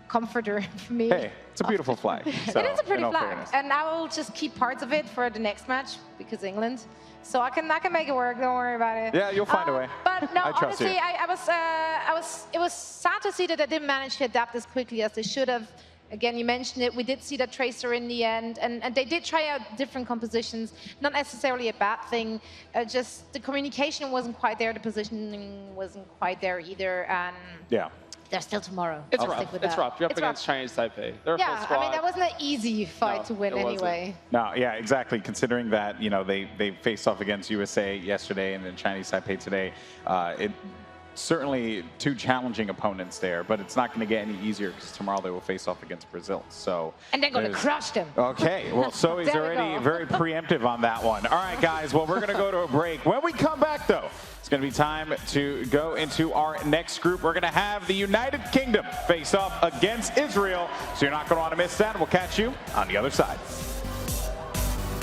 comforter for me. Hey, it's a beautiful flag. So, it is a pretty in all flag, fairness. and I will just keep parts of it for the next match because England. So I can make it work. Don't worry about it. Yeah, you'll find a way. But no, I trust honestly, you. it was sad to see that they didn't manage to adapt as quickly as they should have. Again, you mentioned it. We did see that Tracer in the end, and they did try out different compositions. Not necessarily a bad thing. Just the communication wasn't quite there. The positioning wasn't quite there either. And Yeah. there's still tomorrow. It's I'll rough. stick with It's that. rough. You're up It's against rough. Chinese Taipei. They're a full Yeah, squad. I mean, that wasn't an easy fight No, to win it wasn't. anyway. No, yeah, exactly. Considering that, you know, they faced off against USA yesterday and then Chinese Taipei today, it certainly two challenging opponents there, but it's not going to get any easier because tomorrow they will face off against Brazil. So And they're going to there's- crush them. Okay, well, Zoe's There we already go. very preemptive on that one. All right, guys, well, we're going to go to a break. When we come back, though, it's going to be time to go into our next group. We're going to have the United Kingdom face off against Israel, so you're not going to want to miss that. We'll catch you on the other side.